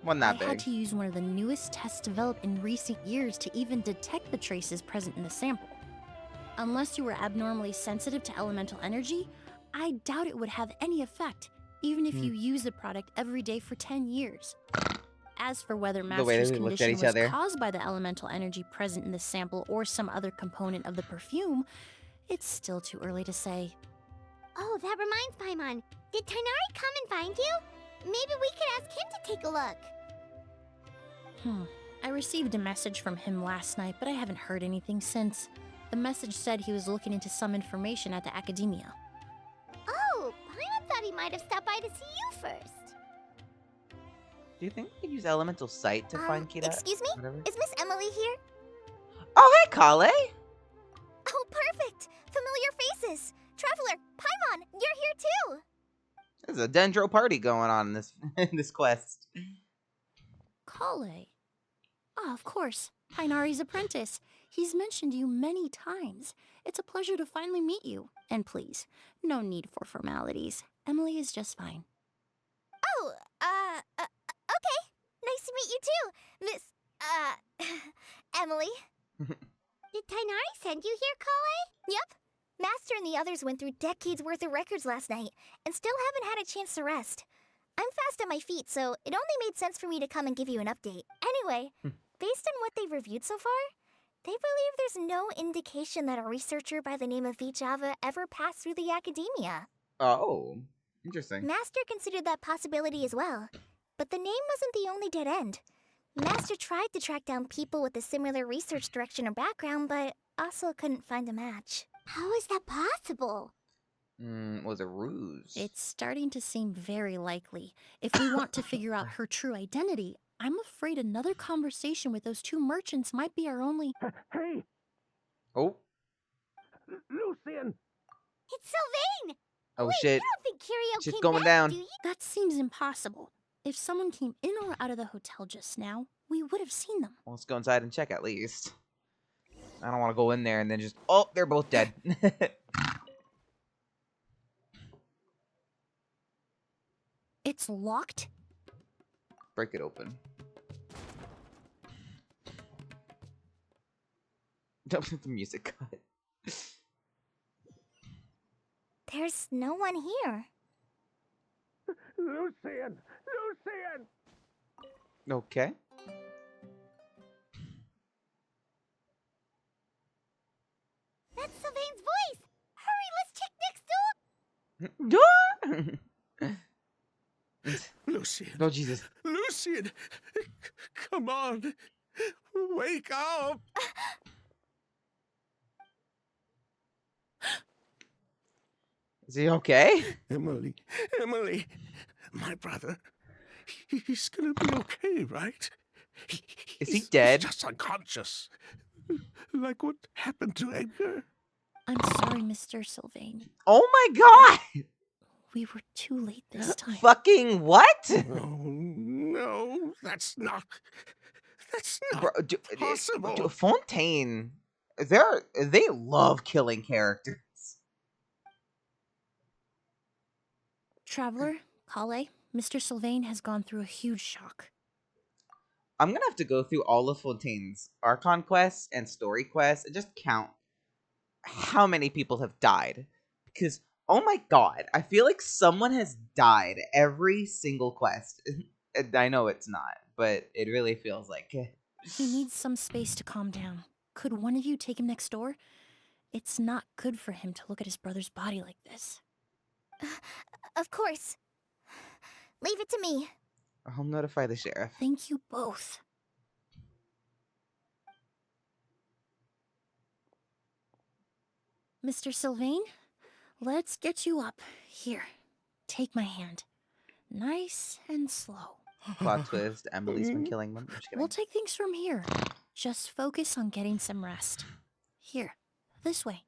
Wasn't that I big. had to use one of the newest tests developed in recent years to even detect the traces present in the sample. Unless you were abnormally sensitive to elemental energy, I doubt it would have any effect, even if you use the product every day for 10 years. As for whether The way that Master's we looked at condition each was other. caused by the elemental energy present in the sample or some other component of the perfume, it's still too early to say. Oh, that reminds Paimon. Did Tainari come and find you? Maybe we could ask him to take a look. I received a message from him last night, but I haven't heard anything since. The message said he was looking into some information at the academia. Oh, Paimon thought he might have stopped by to see you first. Do you think we could use Elemental Sight to find Kita? Excuse me? Whatever. Is Miss Emelie here? Oh, hey, Kale! Oh, perfect! Familiar faces! Traveler, Paimon, you're here too! There's a Dendro party going on in this in this quest. Kale. Ah, of course. Tainari's apprentice. He's mentioned you many times. It's a pleasure to finally meet you. And please, no need for formalities. Emelie is just fine. Oh, okay. Nice to meet you too, Miss, Emelie. Did Tainari send you here, Kale? Yep. Master and the others went through decades worth of records last night, and still haven't had a chance to rest. I'm fast on my feet, so it only made sense for me to come and give you an update. Anyway, based on what they've reviewed so far, they believe there's no indication that a researcher by the name of Vichava ever passed through the academia. Oh, interesting. Master considered that possibility as well, but the name wasn't the only dead end. Master tried to track down people with a similar research direction or background, but also couldn't find a match. How is that possible? Was a ruse. It's starting to seem very likely. If we want to figure out her true identity, I'm afraid another conversation with those two merchants might be our only... Hey, Oh. Lucian! It's Sylvain! Oh, Wait, shit. you don't think Kirio Shit's came going back, down. do you? That seems impossible. If someone came in or out of the hotel just now, we would have seen them. Well, let's go inside and check at least. I don't want to go in there and then just... Oh, they're both dead. It's locked? Break it open. Don't let the music cut. There's no one here. Lucian! Lucian! Okay. That's Sylvain's voice! Hurry, let's check next door! Lucian! Oh, Jesus. Lucian! Come on! Wake up! Is he okay? Emelie, Emelie, my brother, he's gonna be okay, right? Is he He's dead? just unconscious. Like what happened to Edgar? I'm sorry, Mr. Sylvain. Oh my god! We were too late this time. Fucking what? Oh, no, that's not Bro, possible. Fontaine, they love killing characters. Traveler, Kale, Mr. Sylvain has gone through a huge shock. I'm gonna have to go through all of Fontaine's Archon quests and story quests and just count how many people have died. Because, oh my god, I feel like someone has died every single quest. And I know it's not, but it really feels like it. He needs some space to calm down. Could one of you take him next door? It's not good for him to look at his brother's body like this. Of course. Leave it to me. I'll notify the sheriff. Thank you both. Mr. Sylvain, let's get you up. Here, take my hand. Nice and slow. Plot twist, Emelie's been killing them. I'm just kidding. We'll take things from here. Just focus on getting some rest. Here, this way.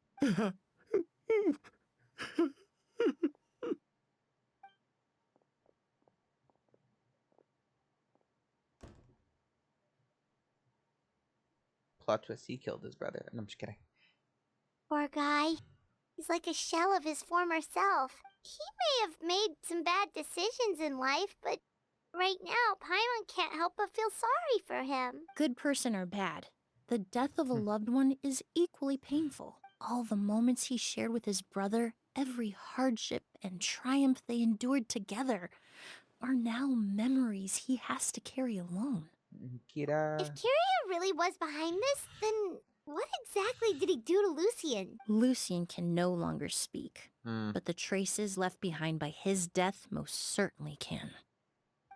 Plot twist, he killed his brother. And I'm just kidding. Poor guy. He's like a shell of his former self. He may have made some bad decisions in life, but right now, Paimon can't help but feel sorry for him. Good person or bad, the death of a loved one is equally painful. All the moments he shared with his brother, every hardship and triumph they endured together, are now memories he has to carry alone. Kira. If Kiria really was behind this, then what exactly did he do to Lucien? Lucien can no longer speak, Hmm. but the traces left behind by his death most certainly can.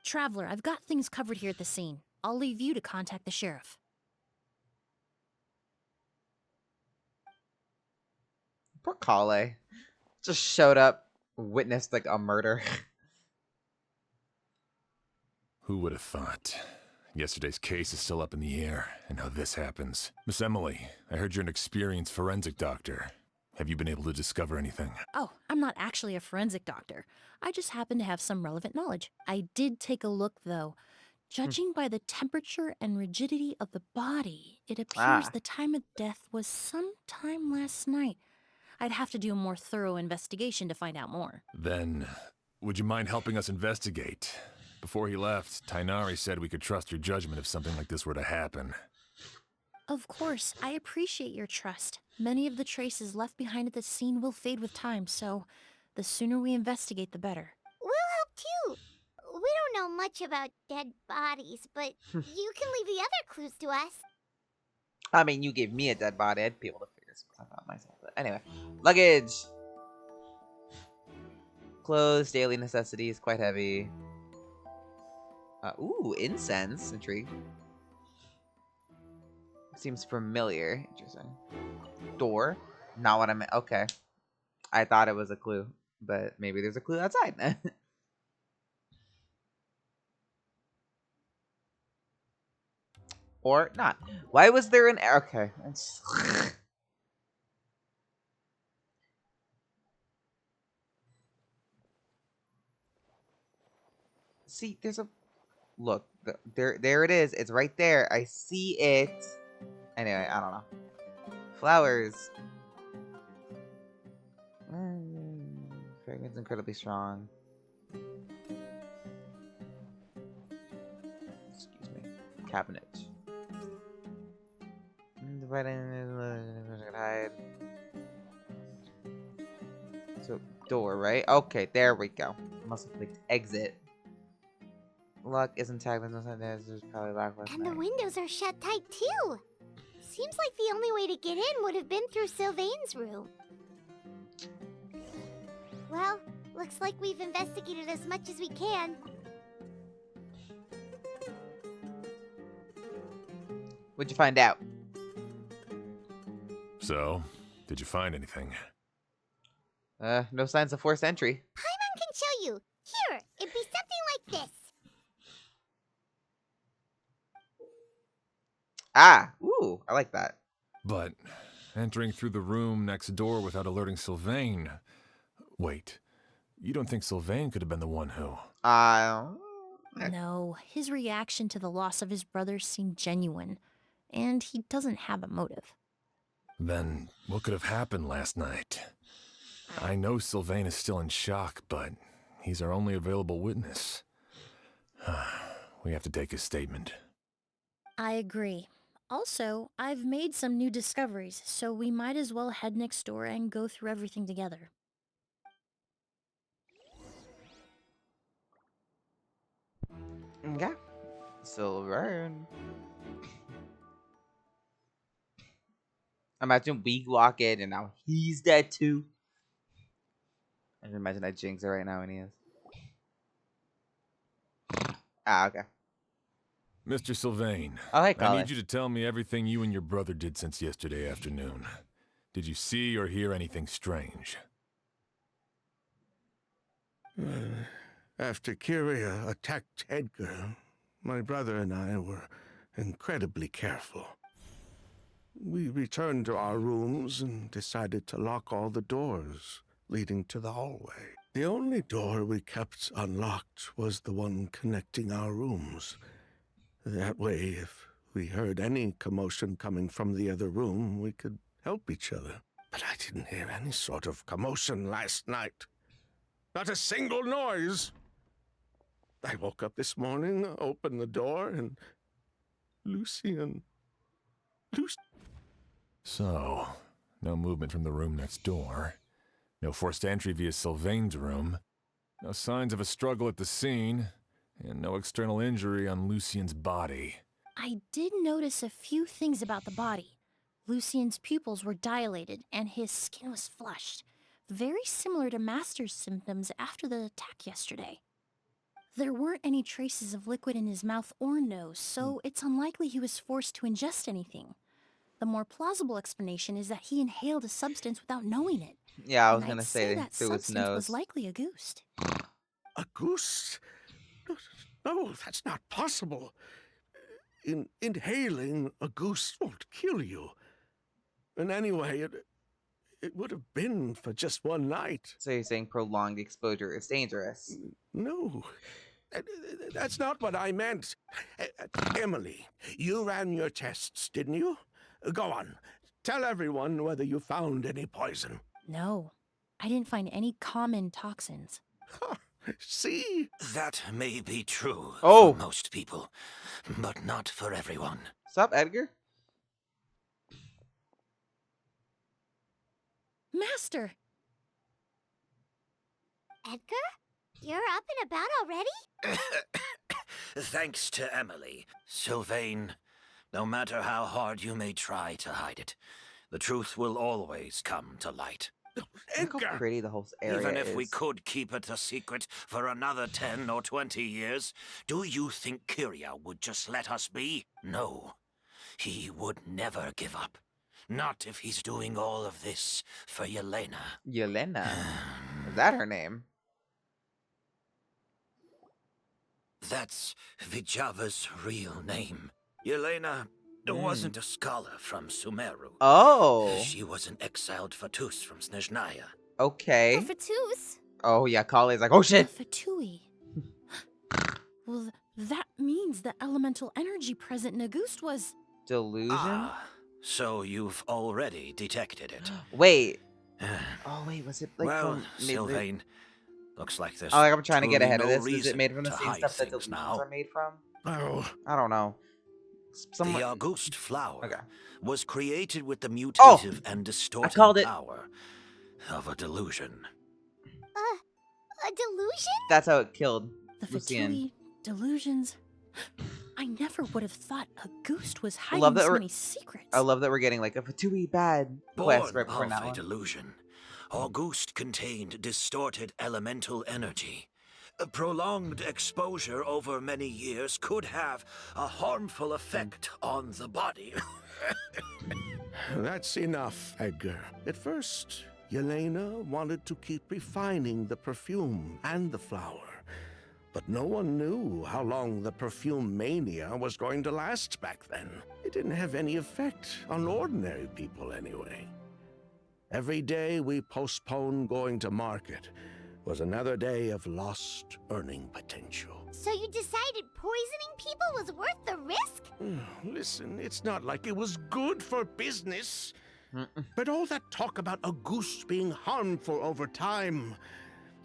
Traveler, I've got things covered here at the scene. I'll leave you to contact the sheriff. Poor Kale. Just showed up, witnessed like a murder. Who would have thought? Yesterday's case is still up in the air, and now this happens. Miss Emelie, I heard you're an experienced forensic doctor. Have you been able to discover anything? Oh, I'm not actually a forensic doctor. I just happen to have some relevant knowledge. I did take a look, though. Judging by the temperature and rigidity of the body, it appears the time of death was sometime last night. I'd have to do a more thorough investigation to find out more. Then, would you mind helping us investigate? Before he left, Tainari said we could trust your judgment if something like this were to happen. Of course, I appreciate your trust. Many of the traces left behind at the scene will fade with time, so the sooner we investigate, the better. We'll help too. We don't know much about dead bodies, but you can leave the other clues to us. I mean, you gave me a dead body. I'd be able to figure something out myself. But anyway, luggage. Clothes, daily necessities, quite heavy. Ooh, incense. Intrigue. Seems familiar. Interesting. Door. Not what I meant. Okay. I thought it was a clue, but maybe there's a clue outside. Or not. Why was there an... Okay. See, there's a... Look. There it is. It's right there. I see it. Anyway, I don't know. Flowers. Fragrance incredibly strong. Excuse me. Cabinet. Hide. So, door, right? Okay, there we go. Must have clicked exit. Luck isn't tagged. There's probably backless. And the windows are shut tight too. Seems like the only way to get in would have been through Sylvain's room. Well, looks like we've investigated as much as we can. What'd you find out? So, did you find anything? No signs of forced entry. Paimon can show you. Here, it'd be something like this. Ah, ooh, I like that. But entering through the room next door without alerting Sylvain... Wait, you don't think Sylvain could have been the one who... No, his reaction to the loss of his brother seemed genuine, and he doesn't have a motive. Then what could have happened last night? I know Sylvain is still in shock, but he's our only available witness. We have to take his statement. I agree. Also, I've made some new discoveries, so we might as well head next door and go through everything together. Okay. Sylvain. Imagine we walk in and now he's dead too. I can imagine I jinx it right now when he is. Okay. Mr. Sylvain, Oh, hey, I Colin. need you to tell me everything you and your brother did since yesterday afternoon. Did you see or hear anything strange? After Kyria attacked Edgar, my brother and I were incredibly careful. We returned to our rooms and decided to lock all the doors leading to the hallway. The only door we kept unlocked was the one connecting our rooms. That way, if we heard any commotion coming from the other room, we could help each other. But I didn't hear any sort of commotion last night. Not a single noise. I woke up this morning, opened the door, and Lucian... So, no movement from the room next door. No forced entry via Sylvain's room. No signs of a struggle at the scene. And no external injury on Lucian's body. I did notice a few things about the body. Lucian's pupils were dilated, and his skin was flushed. Very similar to Master's symptoms after the attack yesterday. There weren't any traces of liquid in his mouth or nose, so it's unlikely he was forced to ingest anything. The more plausible explanation is that he inhaled a substance without knowing it. Yeah, I was And gonna I'd say that through his substance was nose. likely a goose. A goose? No, that's not possible. Inhaling a goose won't kill you. And anyway, it would have been for just one night. So you're saying prolonged exposure is dangerous? No, that's not what I meant. Emelie, you ran your tests, didn't you? Go on. Tell everyone whether you found any poison. No, I didn't find any common toxins. See? That may be true Oh. for most people, but not for everyone. Sup, Edgar? Master! Edgar? You're up and about already? Thanks to Emelie. Sylvain, no matter how hard you may try to hide it, the truth will always come to light. Look how Edgar! pretty the whole area Even if we is. could keep it a secret for another 10 or 20 years, do you think Kyria would just let us be? No. He would never give up. Not if he's doing all of this for Yelena. Yelena. Is that her name? That's Vijava's real name. Yelena wasn't a scholar from Sumeru. Oh. She was an exiled Fatus from Snezhnaya. Okay. Fatus. Oh yeah, Kali's like, oh A shit. Fatui. Well, that means the elemental energy present in Auguste was... Delusion? Ah, so you've already detected it. Wait. Oh wait, was it like Well, from Sylvain, looks like this. Oh, like I'm trying to get truly ahead of no this. Is reason it made from the to same hide stuff that things delusions now. are made from? Oh, I don't know. The Auguste flower Okay. was created with the mutative Oh! and I distorting called it. power of a delusion. A delusion? That's how it killed The Lucian. Fatui, delusions... I never would have thought Auguste was love hiding that so we're- many secrets. I love that we're getting like a Fatui bad quest Born right before of now. a delusion, Auguste contained distorted elemental energy. A prolonged exposure over many years could have a harmful effect on the body. that's enough, Edgar. At first, Yelena wanted to keep refining the perfume and the flower. But no one knew how long the perfume mania was going to last back then. It didn't have any effect on ordinary people anyway. Every day we postponed going to market was another day of lost earning potential. So you decided poisoning people was worth the risk? Listen, it's not like it was good for business. But all that talk about a goose being harmful over time,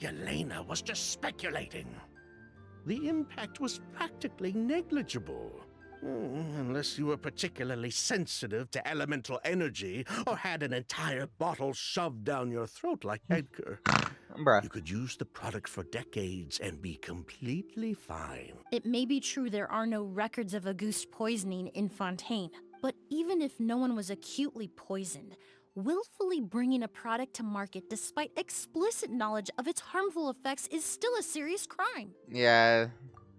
Yelena was just speculating. The impact was practically negligible. Unless you were particularly sensitive to elemental energy or had an entire bottle shoved down your throat like Edgar. Bruh. You could use the product for decades and be completely fine. It may be true there are no records of Auguste poisoning in Fontaine, but even if no one was acutely poisoned, willfully bringing a product to market despite explicit knowledge of its harmful effects is still a serious crime. Yeah,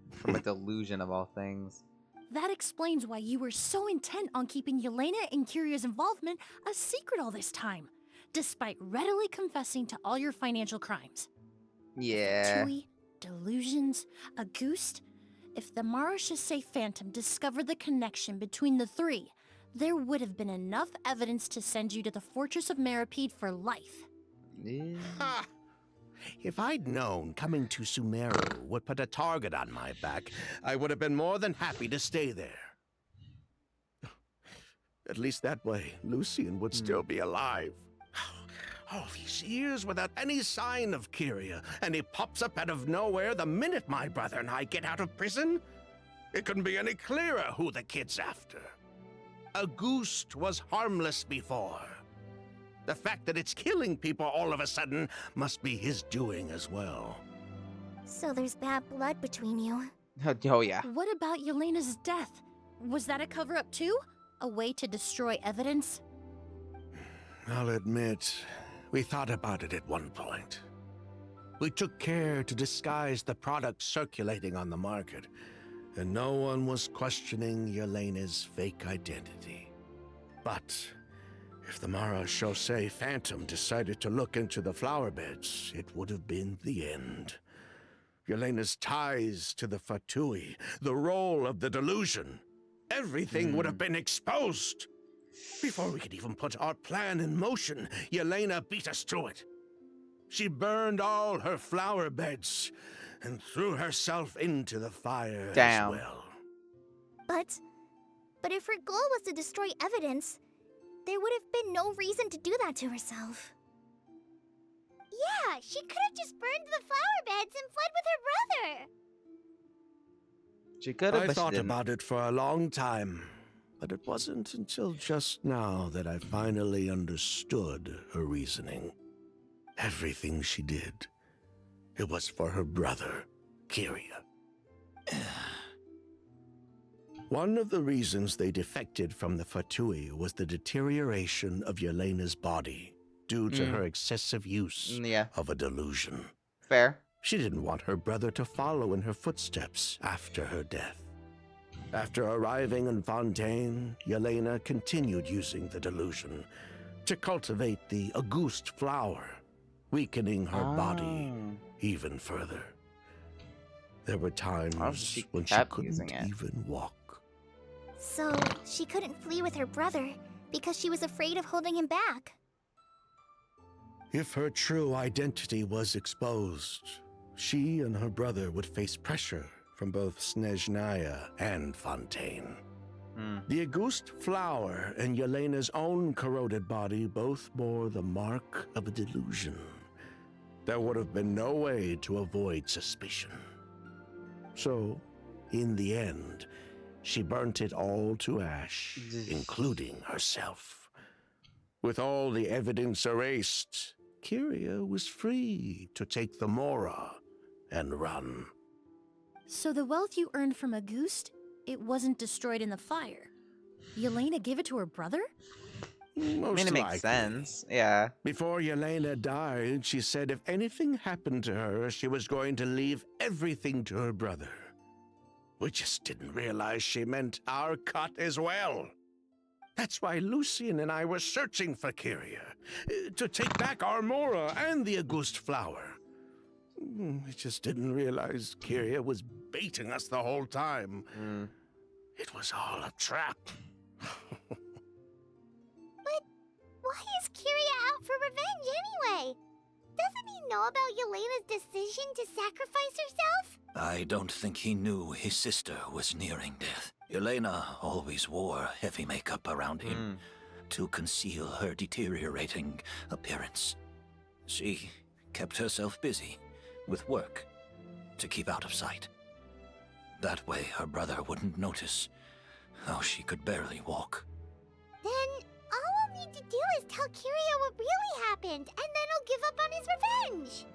from a delusion of all things. That explains why you were so intent on keeping Yelena and Kyria's involvement a secret all this time, despite readily confessing to all your financial crimes. Yeah. Tui, delusions, Auguste. If the Marechaussee Phantom discovered the connection between the three, there would have been enough evidence to send you to the Fortress of Meripede for life. Yeah. Ha! If I'd known coming to Sumeru would put a target on my back, I would have been more than happy to stay there. At least that way, Lucian would still be alive. All these years without any sign of Kyria, and he pops up out of nowhere the minute my brother and I get out of prison? It couldn't be any clearer who the kid's after. Auguste was harmless before. The fact that it's killing people all of a sudden must be his doing as well. So there's bad blood between you. Oh, yeah. What about Yelena's death? Was that a cover-up too? A way to destroy evidence? I'll admit, we thought about it at one point. We took care to disguise the products circulating on the market, and no one was questioning Yelena's fake identity. But if the Marechaussee Phantom decided to look into the flower beds, it would have been the end. Yelena's ties to the Fatui, the role of the delusion, everything would have been exposed. Before we could even put our plan in motion, Yelena beat us to it. She burned all her flower beds and threw herself into the fire as well. But if her goal was to destroy evidence, there would have been no reason to do that to herself. Yeah, she could have just burned the flower beds and fled with her brother. She could have, I but she thought didn't. about it for a long time, but it wasn't until just now that I finally understood her reasoning. Everything she did, it was for her brother, Kyria. One of the reasons they defected from the Fatui was the deterioration of Yelena's body due to her excessive use Yeah. of a delusion. Fair. She didn't want her brother to follow in her footsteps after her death. After arriving in Fontaine, Yelena continued using the delusion to cultivate the Auguste flower, weakening her body even further. There were times she when she kept couldn't using it. even walk. So she couldn't flee with her brother because she was afraid of holding him back. If her true identity was exposed, she and her brother would face pressure from both Snezhnaya and Fontaine. The Auguste flower and Yelena's own corroded body both bore the mark of a delusion. There would have been no way to avoid suspicion. So, in the end, she burnt it all to ash, including herself. With all the evidence erased, Kyria was free to take the Mora and run. So the wealth you earned from Auguste, it wasn't destroyed in the fire. Yelena gave it to her brother? Most I mean, it makes likely. sense. Yeah. Before Yelena died, she said if anything happened to her, she was going to leave everything to her brother. We just didn't realize she meant our cut as well. That's why Lucian and I were searching for Kyria, to take back our Mora and the Auguste flower. We just didn't realize Kyria was baiting us the whole time. It was all a trap. But why is Kyria out for revenge anyway? Doesn't he know about Yelena's decision to sacrifice herself? I don't think he knew his sister was nearing death. Yelena always wore heavy makeup around him to conceal her deteriorating appearance. She kept herself busy with work to keep out of sight. That way her brother wouldn't notice how she could barely walk. Then all we'll need to do is tell Kyria what really happened, and then he'll give up on his revenge.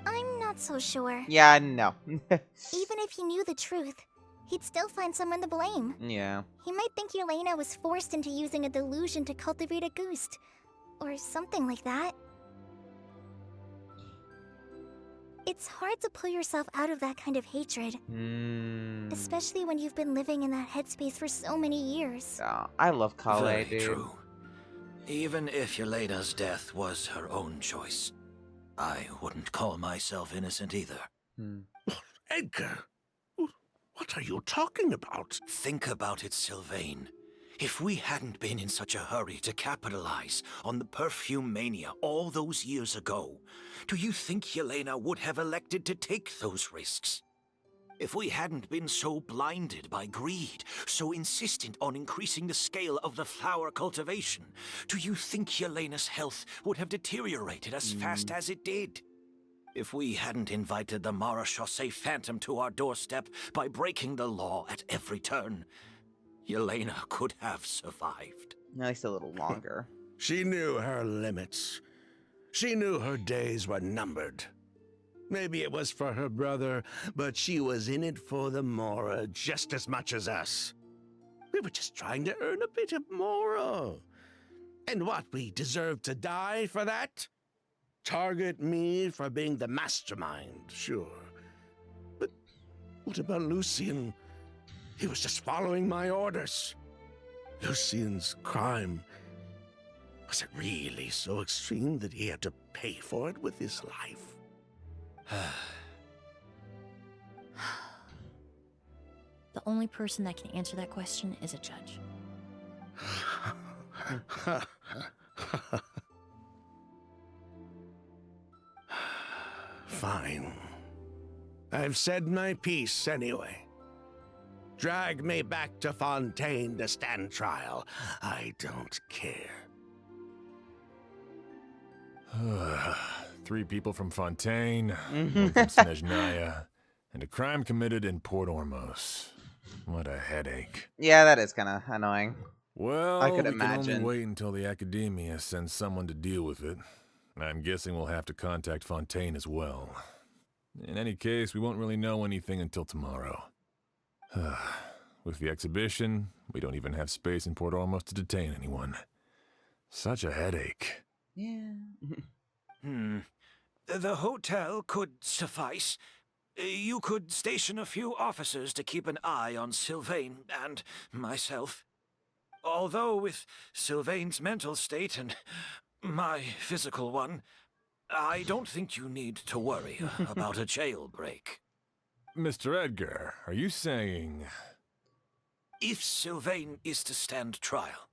I'm not so sure. Yeah, no. Even if he knew the truth, he'd still find someone to blame. Yeah. He might think Yelena was forced into using a delusion to cultivate a ghost, or something like that. It's hard to pull yourself out of that kind of hatred, especially when you've been living in that headspace for so many years. Oh, I love Kale, Very dude. true. Even if Yelena's death was her own choice, I wouldn't call myself innocent either. Edgar, what are you talking about? Think about it, Sylvain. If we hadn't been in such a hurry to capitalize on the perfume mania all those years ago, do you think Yelena would have elected to take those risks? If we hadn't been so blinded by greed, so insistent on increasing the scale of the flower cultivation, do you think Yelena's health would have deteriorated as fast as it did? If we hadn't invited the Marechaussee Phantom to our doorstep by breaking the law at every turn, Yelena could have survived. At least a little longer. She knew her limits. She knew her days were numbered. Maybe it was for her brother, but she was in it for the Mora just as much as us. We were just trying to earn a bit of Mora. And what, we deserve to die for that? Target me for being the mastermind, sure. But what about Lucian? He was just following my orders. Lucian's crime, was it really so extreme that he had to pay for it with his life? The only person that can answer that question is a judge. Fine. I've said my piece anyway. Drag me back to Fontaine to stand trial. I don't care. 3 people from Fontaine, 1 from Snezhnaya, and a crime committed in Port Ormos. What a headache. Yeah, that is kind of annoying. Well, I could we can imagine. only wait until the Academia sends someone to deal with it. I'm guessing we'll have to contact Fontaine as well. In any case, we won't really know anything until tomorrow. With the exhibition, we don't even have space in Port Ormos to detain anyone. Such a headache. Yeah. The hotel could suffice. You could station a few officers to keep an eye on Sylvain and myself. Although with Sylvain's mental state and my physical one, I don't think you need to worry about a jailbreak. Mr. Edgar, are you saying... If Sylvain is to stand trial,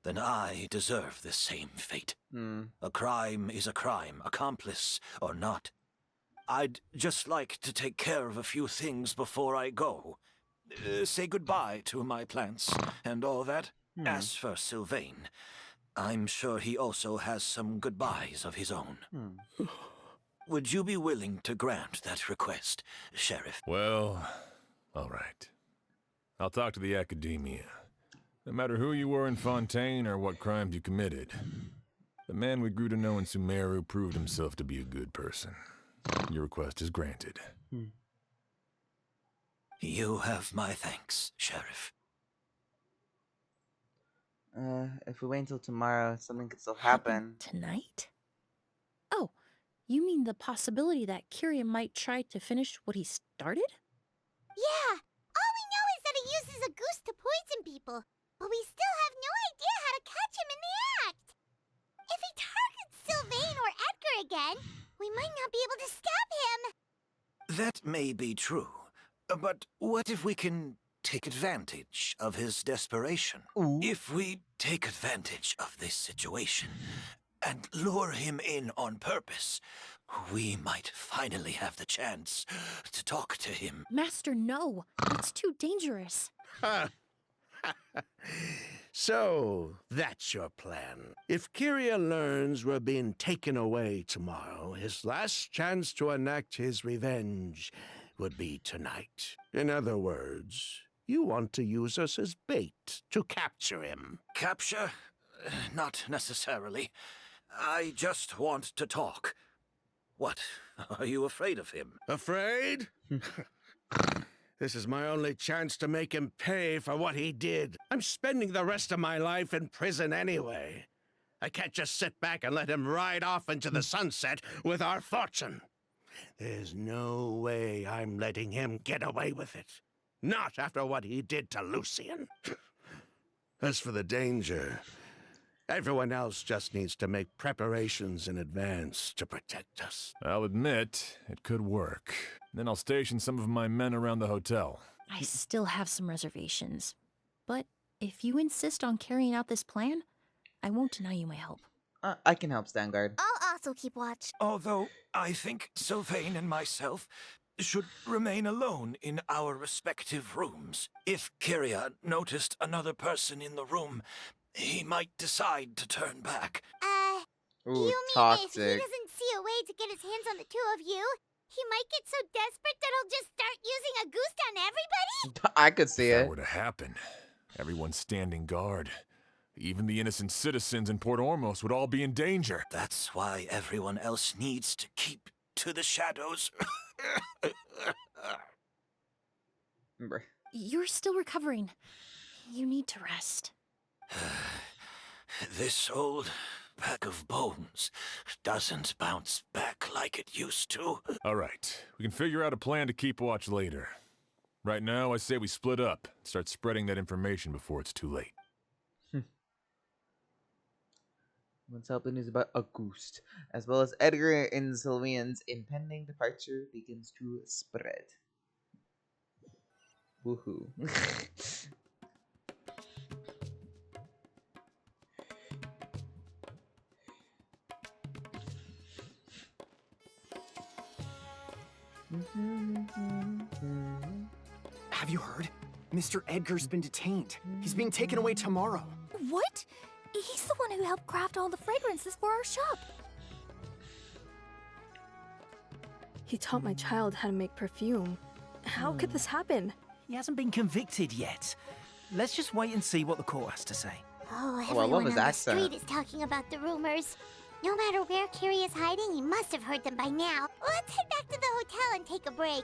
then I deserve the same fate. A crime is a crime, accomplice or not. I'd just like to take care of a few things before I go. Say goodbye to my plants and all that. As for Sylvain, I'm sure he also has some goodbyes of his own. Would you be willing to grant that request, Sheriff? Well, all right. I'll talk to the Academia. No matter who you were in Fontaine or what crimes you committed, the man we grew to know in Sumeru proved himself to be a good person. Your request is granted. You have my thanks, Sheriff. If we wait until tomorrow, something could still happen. Tonight? Oh, you mean the possibility that Kyria might try to finish what he started? Yeah, all we know is that he uses a goose to poison people, but we still have no idea how to catch him in the act. If he targets Sylvain or Edgar again, we might not be able to stop him. That may be true, but what if we can take advantage of his desperation? Ooh. If we take advantage of this situation and lure him in on purpose, we might finally have the chance to talk to him. Master, no. It's too dangerous. So, that's your plan. If Kyria learns we're being taken away tomorrow, his last chance to enact his revenge would be tonight. In other words, you want to use us as bait to capture him. Capture? Not necessarily. I just want to talk. What? Are you afraid of him? Afraid? This is my only chance to make him pay for what he did. I'm spending the rest of my life in prison anyway. I can't just sit back and let him ride off into the sunset with our fortune. There's no way I'm letting him get away with it. Not after what he did to Lucian. As for the danger, everyone else just needs to make preparations in advance to protect us. I'll admit, it could work. Then I'll station some of my men around the hotel. I still have some reservations. But if you insist on carrying out this plan, I won't deny you my help. I can help stand guard. I'll also keep watch. Although I think Sylvain and myself should remain alone in our respective rooms. If Kyria noticed another person in the room, he might decide to turn back. Ooh, You mean toxic. if he doesn't see a way to get his hands on the two of you, he might get so desperate that he'll just start using a goose on everybody? I could see If that it. were to happen, everyone's standing guard. Even the innocent citizens in Port Ormos would all be in danger. That's why everyone else needs to keep to the shadows. Bruh. You're still recovering. You need to rest. This old pack of bones doesn't bounce back like it used to. All right, we can figure out a plan to keep watch later. Right now, I say we split up and start spreading that information before it's too late. Let's help the news about August, as well as Edgar and Sylvian's impending departure begins to spread. Woohoo. Have you heard? Mr. Edgar's been detained. He's being taken away tomorrow. What? He's the one who helped craft all the fragrances for our shop. He taught my child how to make perfume. How could this happen? He hasn't been convicted yet. Let's just wait and see what the court has to say. Oh, I everyone love his on the accent. street is talking about the rumors. No matter where Kyrie is hiding, he must have heard them by now. Let's head back to the hotel and take a break.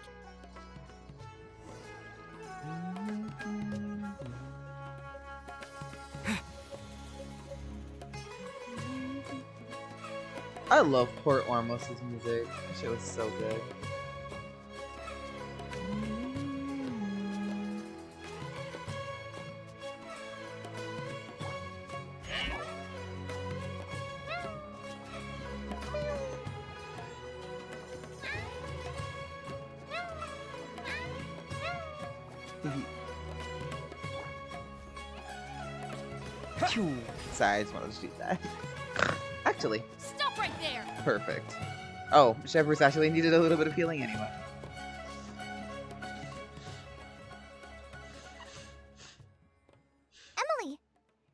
I love Port Ormos' music. That shit was so good. Sorry, I just wanted to shoot that. Actually, Stop right there! perfect. Oh, Shepherd's actually needed a little bit of healing anyway. Emelie,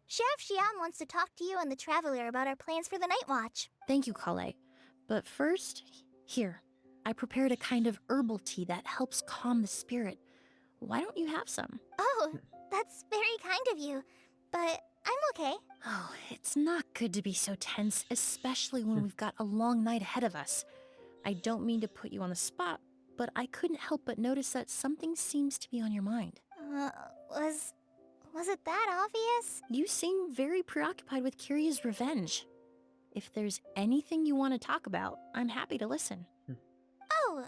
Sheriff Xian wants to talk to you and the Traveler about our plans for the Night Watch. Thank you, Kale. But first, here. I prepared a kind of herbal tea that helps calm the spirit. Why don't you have some? Oh, that's very kind of you, but I'm okay. Oh, it's not good to be so tense, especially when we've got a long night ahead of us. I don't mean to put you on the spot, but I couldn't help but notice that something seems to be on your mind. Was it that obvious? You seem very preoccupied with Kyria's revenge. If there's anything you want to talk about, I'm happy to listen. Oh,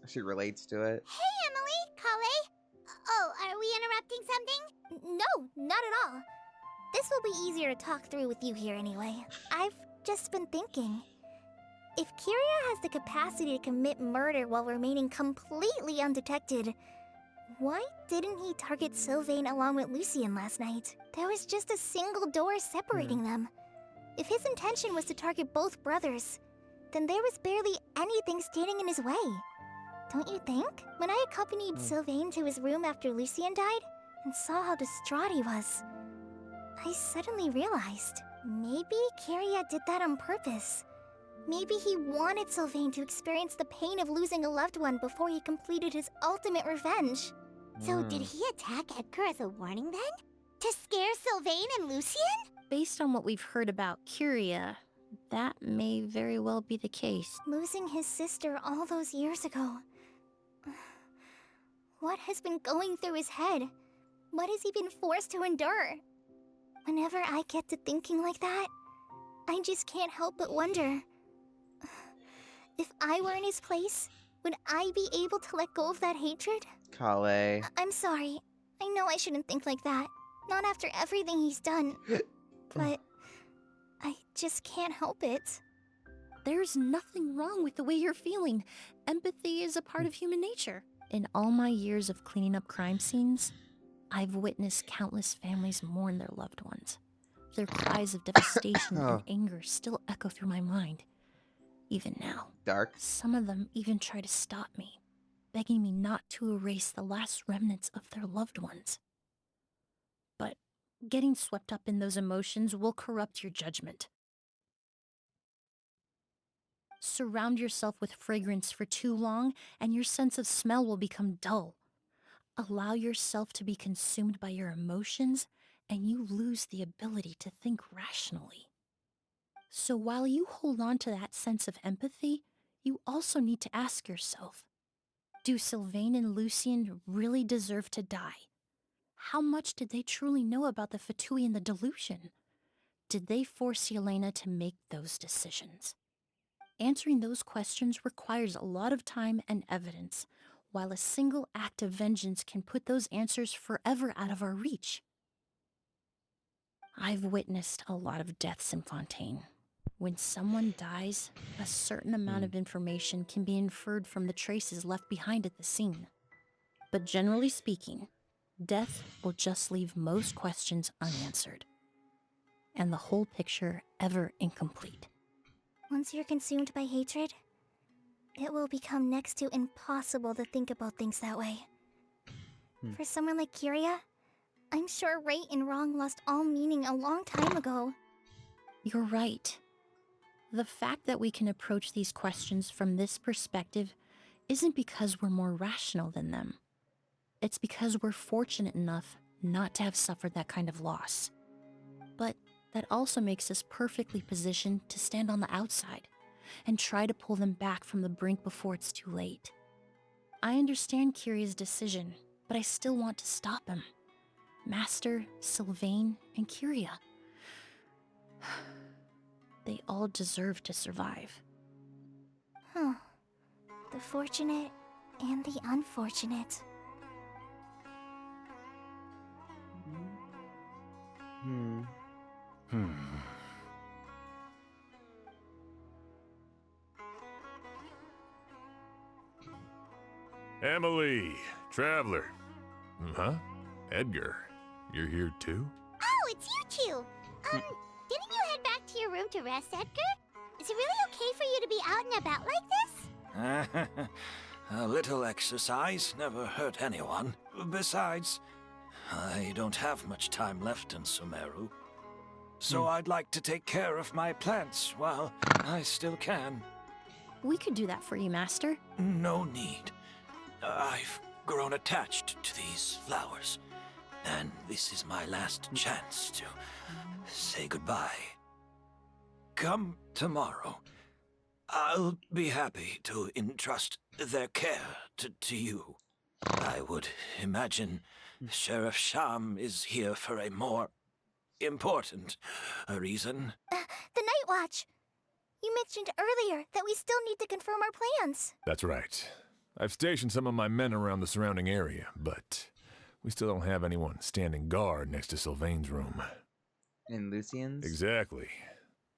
She relates to it. Hey, Emelie, Kale. Oh, are we interrupting something? No, not at all. This will be easier to talk through with you here anyway. I've just been thinking. If Kyria has the capacity to commit murder while remaining completely undetected, why didn't he target Sylvain along with Lucien last night? There was just a single door separating them. If his intention was to target both brothers, then there was barely anything standing in his way. Don't you think? When I accompanied Sylvain to his room after Lucien died and saw how distraught he was, I suddenly realized maybe Kyria did that on purpose. Maybe he wanted Sylvain to experience the pain of losing a loved one before he completed his ultimate revenge. So did he attack Edgar as a warning then? To scare Sylvain and Lucien? Based on what we've heard about Kyria, that may very well be the case. Losing his sister all those years ago. What has been going through his head? What has he been forced to endure? Whenever I get to thinking like that, I just can't help but wonder. If I were in his place, would I be able to let go of that hatred? Kale. I'm sorry. I know I shouldn't think like that. Not after everything he's done. But I just can't help it. There's nothing wrong with the way you're feeling. Empathy is a part of human nature. In all my years of cleaning up crime scenes, I've witnessed countless families mourn their loved ones. Their cries of devastation and anger still echo through my mind, even now. Dark. Some of them even try to stop me, begging me not to erase the last remnants of their loved ones. But getting swept up in those emotions will corrupt your judgment. Surround yourself with fragrance for too long, and your sense of smell will become dull. Allow yourself to be consumed by your emotions, and you lose the ability to think rationally. So while you hold on to that sense of empathy, you also need to ask yourself, do Sylvain and Lucien really deserve to die? How much did they truly know about the Fatui and the delusion? Did they force Yelena to make those decisions? Answering those questions requires a lot of time and evidence, while a single act of vengeance can put those answers forever out of our reach. I've witnessed a lot of deaths in Fontaine. When someone dies, a certain amount of information can be inferred from the traces left behind at the scene. But generally speaking, death will just leave most questions unanswered, and the whole picture ever incomplete. Once you're consumed by hatred, it will become next to impossible to think about things that way. For someone like Kyria, I'm sure right and wrong lost all meaning a long time ago. You're right. The fact that we can approach these questions from this perspective isn't because we're more rational than them. It's because we're fortunate enough not to have suffered that kind of loss. But that also makes us perfectly positioned to stand on the outside and try to pull them back from the brink before it's too late. I understand Kyria's decision, but I still want to stop him. Master, Sylvain, and Kyria. They all deserve to survive. Huh. The fortunate and the unfortunate. Emelie, traveler. Huh? Edgar, you're here too? Oh, it's you two! Didn't you head back to your room to rest, Edgar? Is it really okay for you to be out and about like this? A little exercise never hurt anyone. Besides, I don't have much time left in Sumeru. So I'd like to take care of my plants while I still can. We could do that for you, Master. No need. I've grown attached to these flowers, and this is my last chance to say goodbye. Come tomorrow. I'll be happy to entrust their care to you. I would imagine Sheriff Sham is here for a more important reason. The Night Watch! You mentioned earlier that we still need to confirm our plans. That's right. I've stationed some of my men around the surrounding area, but we still don't have anyone standing guard next to Sylvain's room. In Lucien's? Exactly.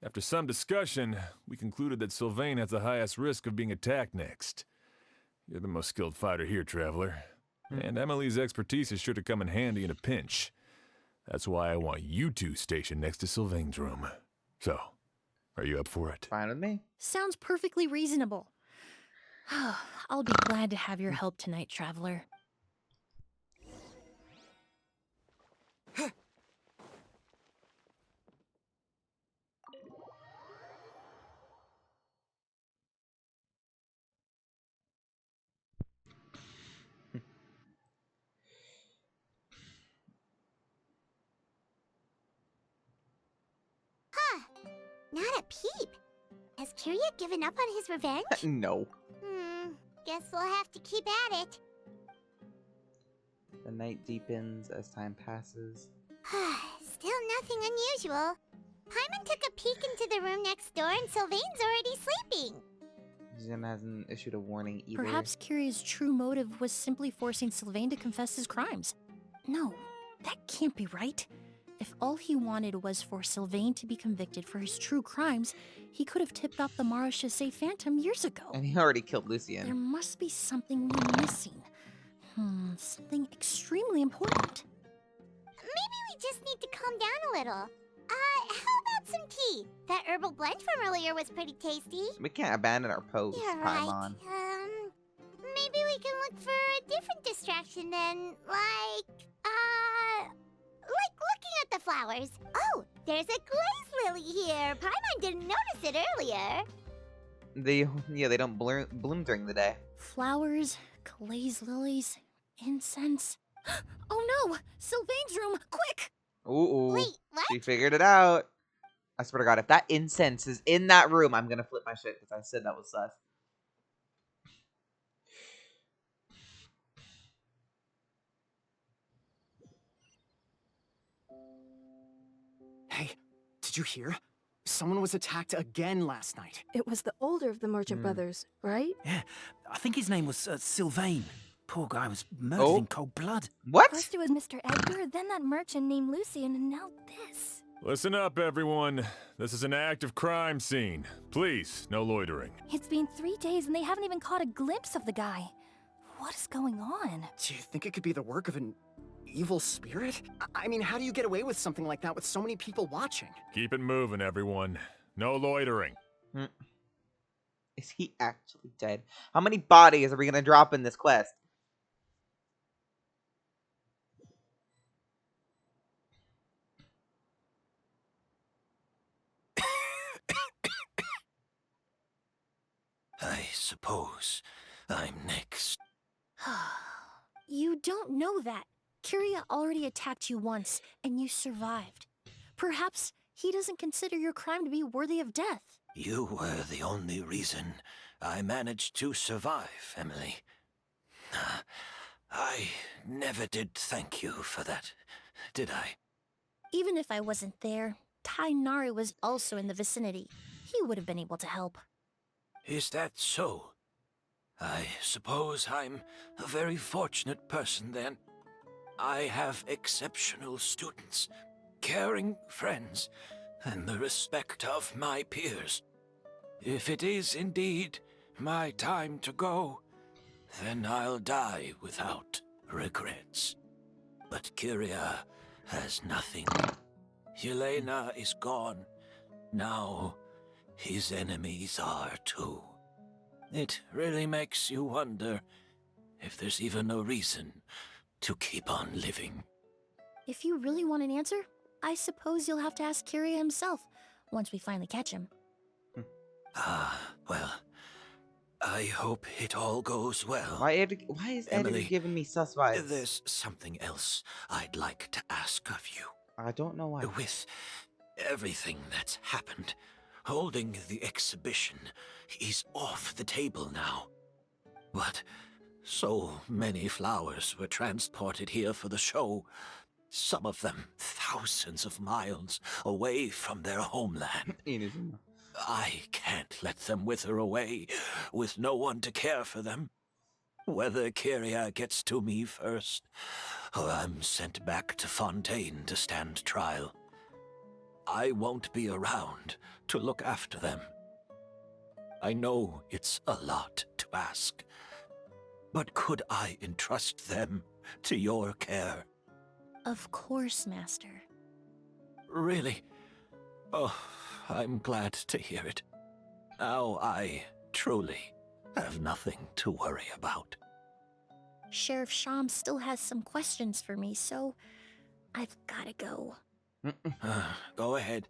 After some discussion, we concluded that Sylvain has the highest risk of being attacked next. You're the most skilled fighter here, Traveler. And Emelie's expertise is sure to come in handy in a pinch. That's why I want you two stationed next to Sylvain's room. So, are you up for it? Fine with me. Sounds perfectly reasonable. I'll be glad to have your help tonight, Traveler. Huh. Not a peep. Has Kiria given up on his revenge? No. Guess we'll have to keep at it. The night deepens as time passes. Still nothing unusual. Paimon took a peek into the room next door and Sylvain's already sleeping. Jim hasn't issued a warning either. Perhaps Kiria's true motive was simply forcing Sylvain to confess his crimes. No, that can't be right. If all he wanted was for Sylvain to be convicted for his true crimes, he could have tipped off the Marechaussee Phantom years ago. And he already killed Lucien. There must be something we're missing. Something extremely important. Maybe we just need to calm down a little. How about some tea? That herbal blend from earlier was pretty tasty. We can't abandon our post, You're right. Paimon. Maybe we can look for a different distraction then, like looking at the flowers. Oh, there's a glaze lily here. Paimon didn't notice it earlier. They don't bloom during the day. Flowers, glaze lilies, incense. Oh no! Sylvain's room! Quick! Ooh. Wait, what? She figured it out. I swear to God, if that incense is in that room, I'm gonna flip my shit because I said that was sus. Hey, did you hear? Someone was attacked again last night. It was the older of the merchant brothers, right? Yeah, I think his name was Sylvain. Poor guy was murdered in cold blood. What? First it was Mr. Edgar, then that merchant named Lucien, and now this. Listen up, everyone. This is an active crime scene. Please, no loitering. It's been 3 days and they haven't even caught a glimpse of the guy. What is going on? Do you think it could be the work of an evil spirit? I mean, how do you get away with something like that with so many people watching? Keep it moving, everyone. No loitering. Is he actually dead? How many bodies are we gonna drop in this quest? I suppose I'm next. You don't know that. Kiria already attacked you once, and you survived. Perhaps he doesn't consider your crime to be worthy of death. You were the only reason I managed to survive, Emelie. I never did thank you for that, did I? Even if I wasn't there, Tainari was also in the vicinity. He would have been able to help. Is that so? I suppose I'm a very fortunate person then. I have exceptional students, caring friends, and the respect of my peers. If it is indeed my time to go, then I'll die without regrets. But Kiria has nothing. Yelena is gone. Now his enemies are too. It really makes you wonder if there's even a reason to keep on living. If you really want an answer, I suppose you'll have to ask Kiria himself, once we finally catch him. Well, I hope it all goes well. Why is Eddie Emelie, giving me sus vibes? There's something else I'd like to ask of you. I don't know why. With everything that's happened, holding the exhibition is off the table now. But so many flowers were transported here for the show, some of them thousands of miles away from their homeland. I can't let them wither away with no one to care for them. Whether Kiria gets to me first, or I'm sent back to Fontaine to stand trial. I won't be around to look after them. I know it's a lot to ask, but could I entrust them to your care? Of course, Master. Really? Oh, I'm glad to hear it. Now I truly have nothing to worry about. Sheriff Sham still has some questions for me, so I've gotta go. Go ahead.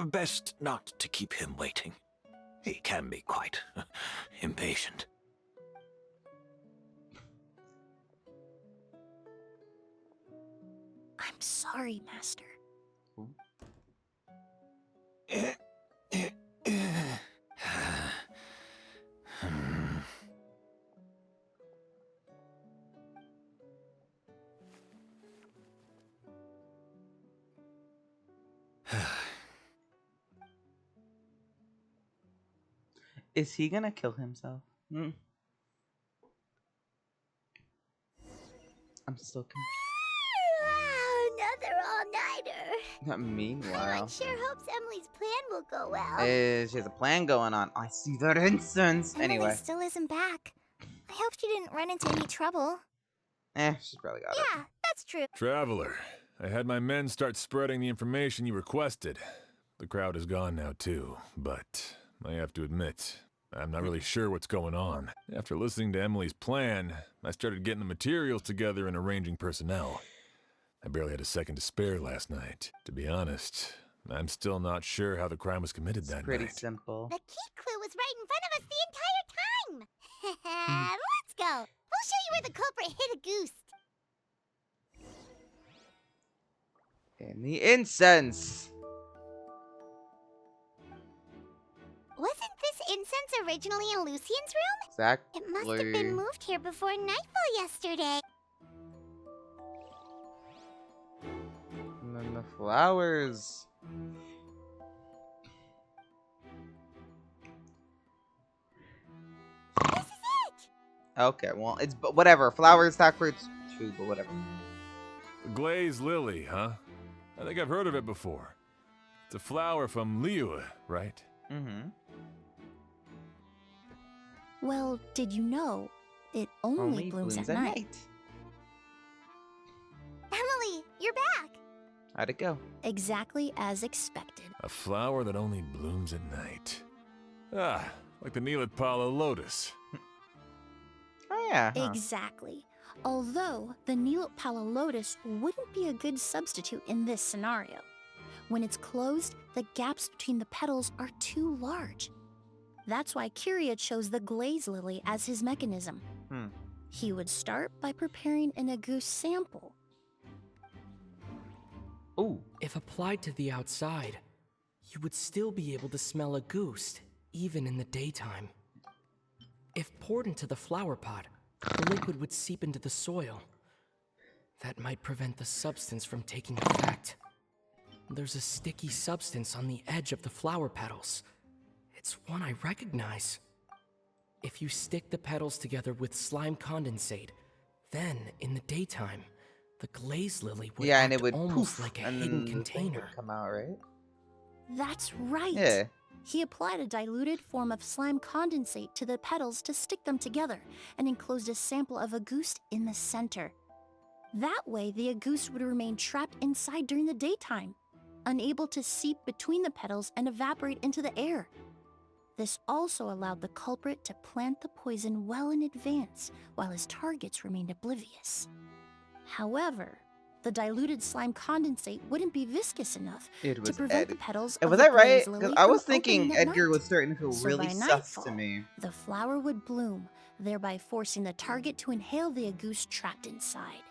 Best not to keep him waiting. He can be quite impatient. I'm sorry, Master. Is he gonna kill himself? I'm still Another all-nighter. confused. Meanwhile, I sure hopes Emily's plan will go well. she has a plan going on. I see that incense. Emily Anyway, still isn't back. I hope she didn't run into any trouble. she's probably got it. Yeah, that's true. Traveler, I had my men start spreading the information you requested. The crowd is gone now too, but I have to admit, I'm not really sure what's going on. After listening to Emily's plan, I started getting the materials together and arranging personnel. I barely had a second to spare last night. To be honest, I'm still not sure how the crime was committed that Pretty night. simple. The key clue was right in front of us the entire time. Let's go. We'll show you where the culprit hid a goose. And the incense. Wasn't this incense originally in Lucian's room? Exactly. It must have been moved here before nightfall yesterday. And then the flowers. This is it. Okay, well, it's whatever. Flowers, stock fruits, too, but whatever. The glazed lily, huh? I think I've heard of it before. It's a flower from Liyue, right? Mm-hmm. Well, did you know it only blooms at night? Emily, you're back. How'd it go? Exactly as expected. A flower that only blooms at night. Ah, like the Neelitpala lotus. Oh, yeah. Huh. Exactly. Although the Neelitpala lotus wouldn't be a good substitute in this scenario. When it's closed, the gaps between the petals are too large. That's why Kyria chose the glaze lily as his mechanism. He would start by preparing an agouti sample. Ooh. If applied to the outside, you would still be able to smell a goose, even in the daytime. If poured into the flower pot, the liquid would seep into the soil. That might prevent the substance from taking effect. There's a sticky substance on the edge of the flower petals. It's one I recognize. If you stick the petals together with slime condensate, then, in the daytime, the glaze lily would act and it would almost poof, like a and hidden the thing would container. come out, right? That's right. Yeah. He applied a diluted form of slime condensate to the petals to stick them together and enclosed a sample of agouti in the center. That way, the agouti would remain trapped inside during the daytime, unable to seep between the petals and evaporate into the air. This also allowed the culprit to plant the poison well in advance while his targets remained oblivious. However, the diluted slime condensate wouldn't be viscous enough to prevent the petals And of was the that right? glaze lily Because I was from opening thinking at Edgar night. was starting to feel So really by sus nightfall, to me. the flower would bloom, thereby forcing the target to inhale the agouti trapped inside.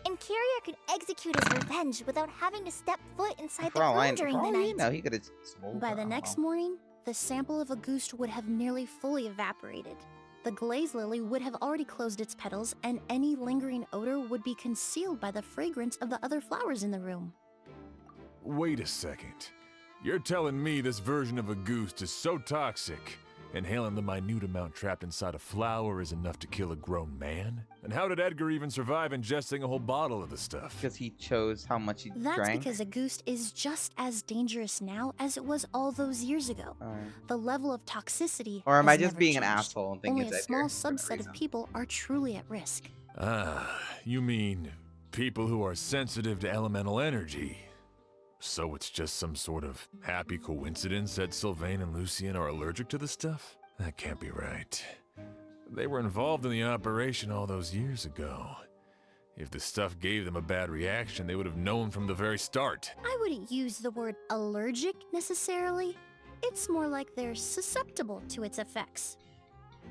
And Kyria could execute his revenge without having to step foot inside the For all room I during the night. know, he could have smoked. By the next morning, the sample of agouti would have nearly fully evaporated. The glaze lily would have already closed its petals, and any lingering odor would be concealed by the fragrance of the other flowers in the room. Wait a second. You're telling me this version of a goose is so toxic, Inhaling the minute amount trapped inside a flower is enough to kill a grown man? And how did Edgar even survive ingesting a whole bottle of the stuff? Because he chose how much he That's drank. because a goose is just as dangerous now as it was all those years ago. The level of toxicity Or am I has just never being an changed. asshole and thinking Only it's a small Edgar for no subset of reason? people are truly at risk. Ah, you mean people who are sensitive to elemental energy. So it's just some sort of happy coincidence that Sylvain and Lucien are allergic to the stuff? That can't be right. They were involved in the operation all those years ago. If the stuff gave them a bad reaction, they would have known from the very start. I wouldn't use the word allergic necessarily. It's more like they're susceptible to its effects.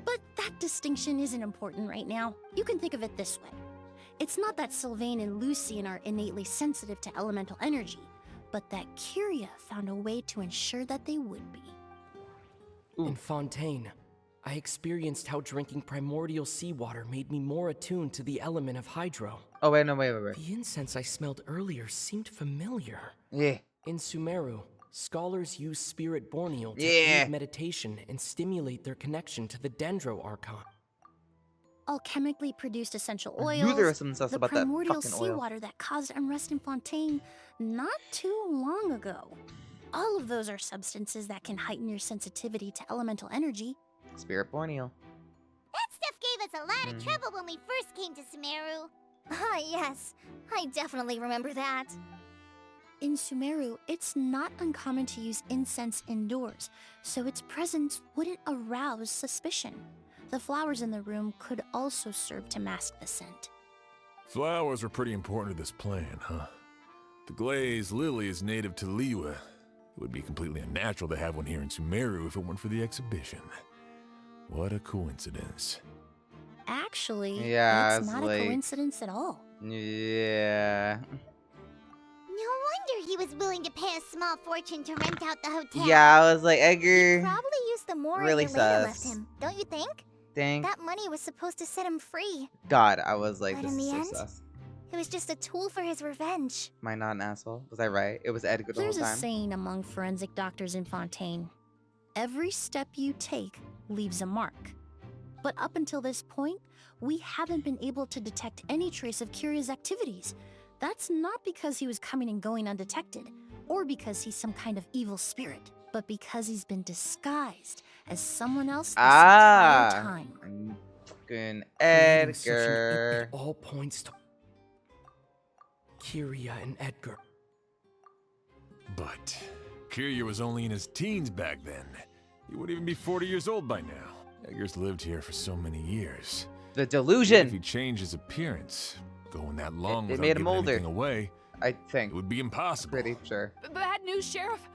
But that distinction isn't important right now. You can think of it this way. It's not that Sylvain and Lucien are innately sensitive to elemental energy, but that Kyria found a way to ensure that they would be. In Fontaine, I experienced how drinking primordial seawater made me more attuned to the element of hydro. Oh, wait. The incense I smelled earlier seemed familiar. Yeah. In Sumeru, scholars use spirit borneal to Yeah. aid meditation and stimulate their connection to the Dendro Archon. Alchemically produced essential I oils, knew there was some stuff the about that primordial fucking oil. seawater that caused unrest in Fontaine not too long ago. All of those are substances that can heighten your sensitivity to elemental energy. Spirit Borneo. That stuff gave us a lot of trouble when we first came to Sumeru. Ah, yes. I definitely remember that. In Sumeru, it's not uncommon to use incense indoors, so its presence wouldn't arouse suspicion. The flowers in the room could also serve to mask the scent. Flowers are pretty important to this plan, huh? The glazed lily is native to Liyue. It would be completely unnatural to have one here in Sumeru if it weren't for the exhibition. What a coincidence. Actually, Yeah, it's it's not like- a coincidence at all. Yeah. No wonder he was willing to pay a small fortune to rent out the hotel. Yeah, I was like, Edgar. Probably used the more Really Elena left sus. him, don't you think? Dang. That money was supposed to set him free, God, I was like, but this in is the so end, sus. it was just a tool for his revenge. Am I not an asshole? Was I right? It was Edgar the There's whole a time. saying among forensic doctors in Fontaine. Every step you take leaves a mark. But up until this point, we haven't been able to detect any trace of Kyria's activities. That's not because he was coming and going undetected, or because he's some kind of evil spirit, but because he's been disguised as someone else this entire time. Fucking Creating such an Edgar. It all points to Kyria and Edgar. But Kyria was only in his teens back then. He wouldn't even be 40 years old by now. Edgar's lived here for so many years. The Even delusion. if he changed his appearance, going that long It without made him giving older. anything away, I think. it would be impossible. Pretty sure. Bad news, Sheriff.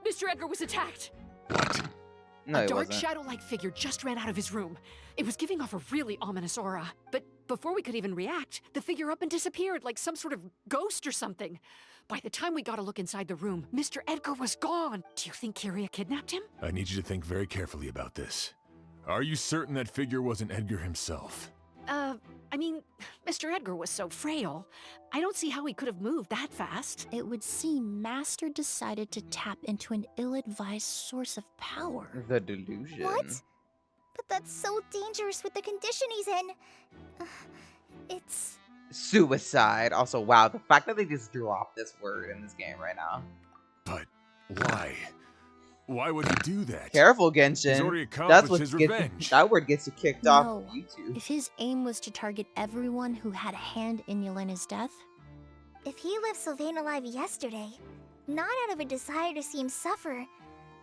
Mr. Edgar was attacked. No, A it dark wasn't. shadow-like figure just ran out of his room. It was giving off a really ominous aura. But before we could even react, the figure up and disappeared like some sort of ghost or something. By the time we got a look inside the room, Mr. Edgar was gone. Do you think Kyria kidnapped him? I need you to think very carefully about this. Are you certain that figure wasn't Edgar himself? I mean, Mr. Edgar was so frail. I don't see how he could have moved that fast. It would seem Master decided to tap into an ill-advised source of power. The delusion. What? But that's so dangerous with the condition he's in. It's... Suicide. Also, wow, the fact that they just dropped this word in this game right now. But why? Why would he do that? Careful, He's Genshin. already That's accomplished what his gets revenge. that word gets you kicked off No. of YouTube. If his aim was to target everyone who had a hand in Yelena's death, If he left Sylvain alive yesterday, not out of a desire to see him suffer,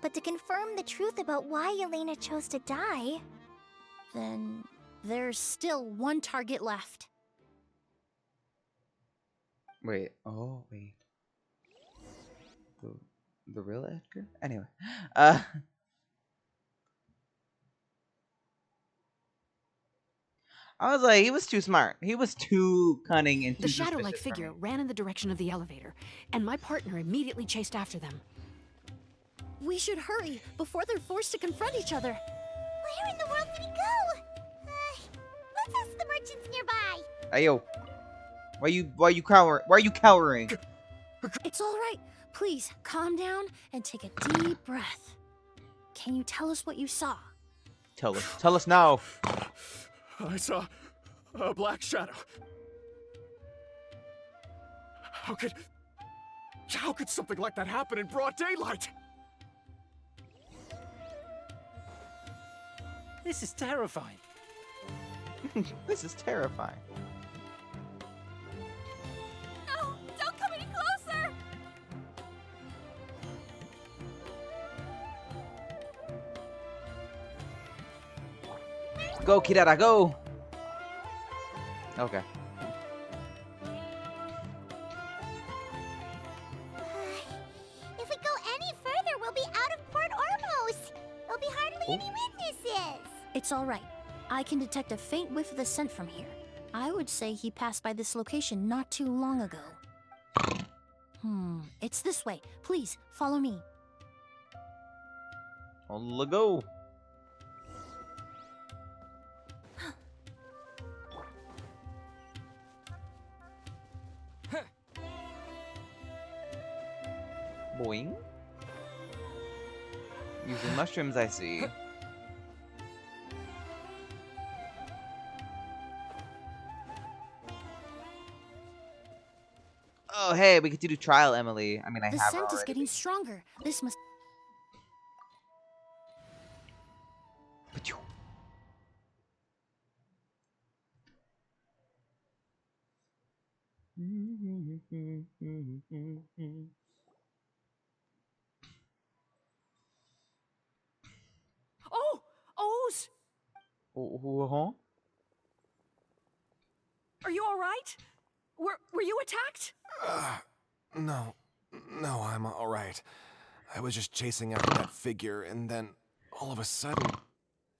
but to confirm the truth about why Yelena chose to die, then there's still one target left. Wait. Oh, wait. The real Edgar? Anyway. I was like, he was too smart. He was too cunning and too The shadow-like suspicious for me. figure ran in the direction of the elevator, and my partner immediately chased after them. We should hurry before they're forced to confront each other. Where in the world did he go? Let's ask the merchants nearby. Hey, yo. Why you cowering? Why are you cowering? It's all right. Please calm down and take a deep breath. Can you tell us what you saw? Tell us now. I saw a black shadow. How could something like that happen in broad daylight? This is terrifying. This is terrifying. No! Don't come any closer! Go, Kirara, go! Okay. If we go any further, we'll be out of Port Ormos. There'll be hardly any witnesses. It's all right. I can detect a faint whiff of the scent from here. I would say he passed by this location not too long ago. It's this way. Please, follow me. On go. Boing. Using mushrooms, I see. Oh, hey, we get to do trial, Emelie. I mean, I The have scent is already. getting stronger. This must... Oh! O's! Huh? Are you alright? Were you attacked? No, I'm all right. I was just chasing after that figure, and then all of a sudden,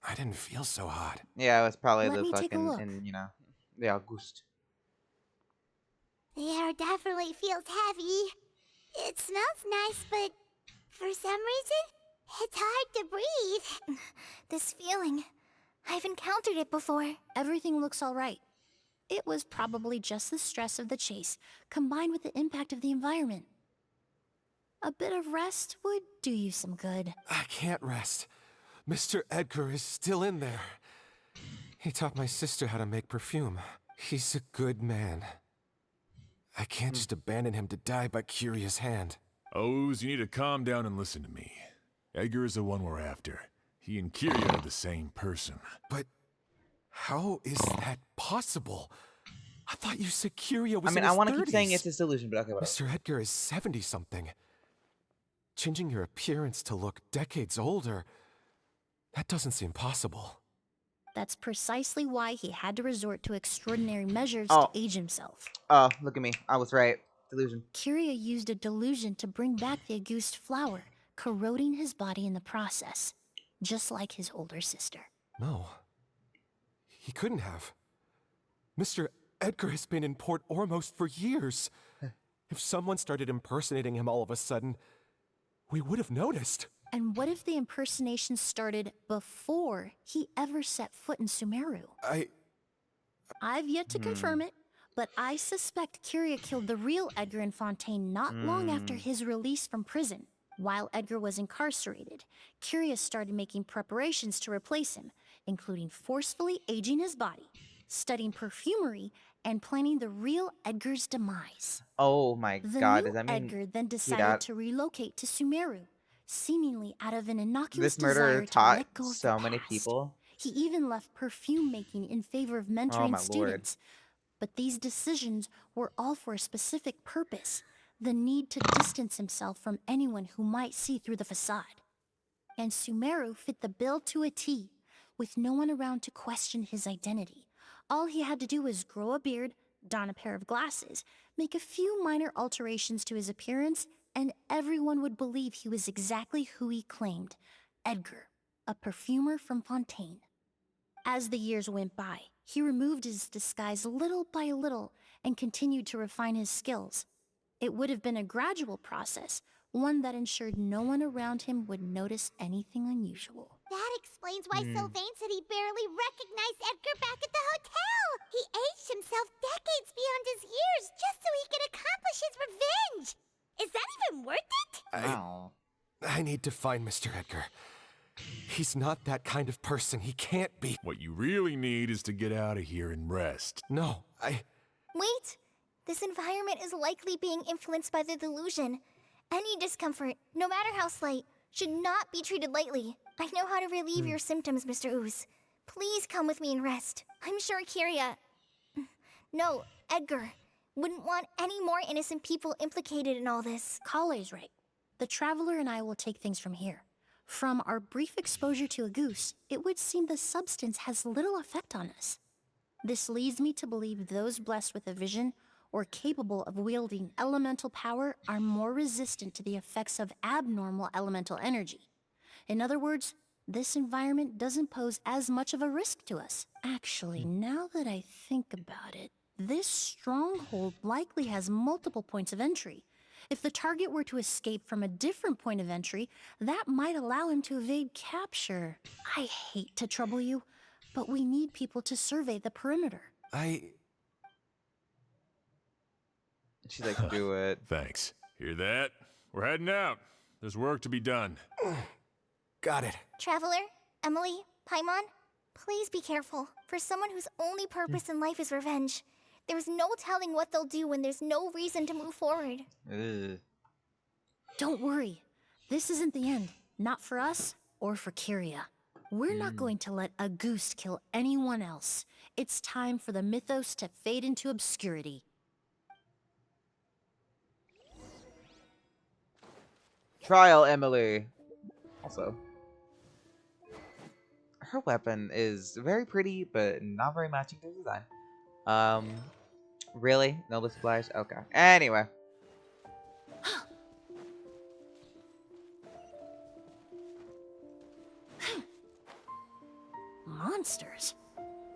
I didn't feel so hot. Yeah, it was probably Let the me take a fucking, look. the August. The air definitely feels heavy. It smells nice, but for some reason, it's hard to breathe. This feeling. I've encountered it before. Everything looks all right. It was probably just the stress of the chase, combined with the impact of the environment. A bit of rest would do you some good. I can't rest. Mr. Edgar is still in there. He taught my sister how to make perfume. He's a good man. I can't just abandon him to die by Curia's hand. Oz, you need to calm down and listen to me. Edgar is the one we're after. He and Kiria are the same person. But how is that possible? I thought you said Kiria was I mean, in his I want to 30s. keep saying it's his delusion, but okay, whatever. Mr. Edgar is 70-something. Changing your appearance to look decades older, that doesn't seem possible. That's precisely why he had to resort to extraordinary measures Oh. to age himself. Oh, look at me. I was right. Delusion. Curia used a delusion to bring back the Auguste flower, corroding his body in the process, just like his older sister. No. He couldn't have. Mr. Edgar has been in Port Ormos for years. If someone started impersonating him all of a sudden, we would have noticed. And what if the impersonation started before he ever set foot in Sumeru? I've yet to confirm it, but I suspect Curia killed the real Edgar in Fontaine not long after his release from prison. While Edgar was incarcerated, Curia started making preparations to replace him, including forcefully aging his body, studying perfumery, and planning the real Edgar's demise. Oh my The god, new does that mean Edgar then he decided got- to relocate to Sumeru, seemingly out of an innocuous this murderer desire to taught let go of so the many past. people? He even left perfume making in favor of Oh mentoring my lord. students. But these decisions were all for a specific purpose, the need to distance himself from anyone who might see through the facade. And Sumeru fit the bill to a T, with no one around to question his identity. All he had to do was grow a beard, don a pair of glasses, make a few minor alterations to his appearance, and everyone would believe he was exactly who he claimed, Edgar, a perfumer from Fontaine. As the years went by, he removed his disguise little by little and continued to refine his skills. It would have been a gradual process, one that ensured no one around him would notice anything unusual. That explains why Sylvain said he barely recognized Edgar back at the hotel. He aged himself decades beyond his years just so he could accomplish his revenge. Is that even worth it? Wow. I need to find Mr. Edgar. He's not that kind of person. He can't be. What you really need is to get out of here and rest. No, Wait! This environment is likely being influenced by the delusion. Any discomfort, no matter how slight, should not be treated lightly. I know how to relieve your symptoms, Mr. Ooze. Please come with me and rest. I'm sure Kyria... No, Edgar wouldn't want any more innocent people implicated in all this. Kale's right. The Traveler and I will take things from here. From our brief exposure to a goose, it would seem the substance has little effect on us. This leads me to believe those blessed with a vision or capable of wielding elemental power are more resistant to the effects of abnormal elemental energy. In other words, this environment doesn't pose as much of a risk to us. Actually, now that I think about it, this stronghold likely has multiple points of entry. If the target were to escape from a different point of entry, that might allow him to evade capture. I hate to trouble you, but we need people to survey the perimeter. She's like, do it. Thanks. Hear that? We're heading out. There's work to be done. Got it. Traveler, Emelie, Paimon, please be careful. For someone whose only purpose in life is revenge, there's no telling what they'll do when there's no reason to move forward. Ugh. Don't worry. This isn't the end. Not for us or for Kyria. We're not going to let a goose kill anyone else. It's time for the mythos to fade into obscurity. Trial Emelie. Also, her weapon is very pretty, but not very matching to design. Really? No list flash? Okay. Anyway. Monsters?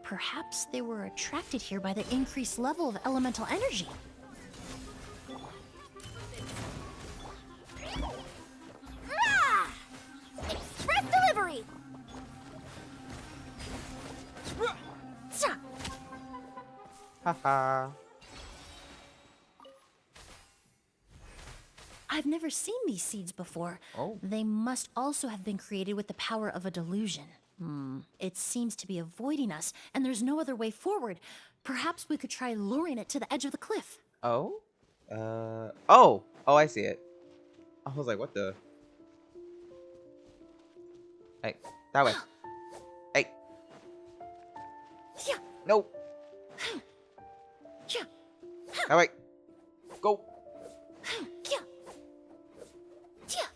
Perhaps they were attracted here by the increased level of elemental energy. Rah! Express delivery! Haha. I've never seen these seeds before. Oh. They must also have been created with the power of a delusion. It seems to be avoiding us, and there's no other way forward. Perhaps we could try luring it to the edge of the cliff. Oh? Oh! Oh, I see it. I was like, what the? Hey, that way. Hey. Yeah. No. Yeah. That way. Go. Yeah. Yeah.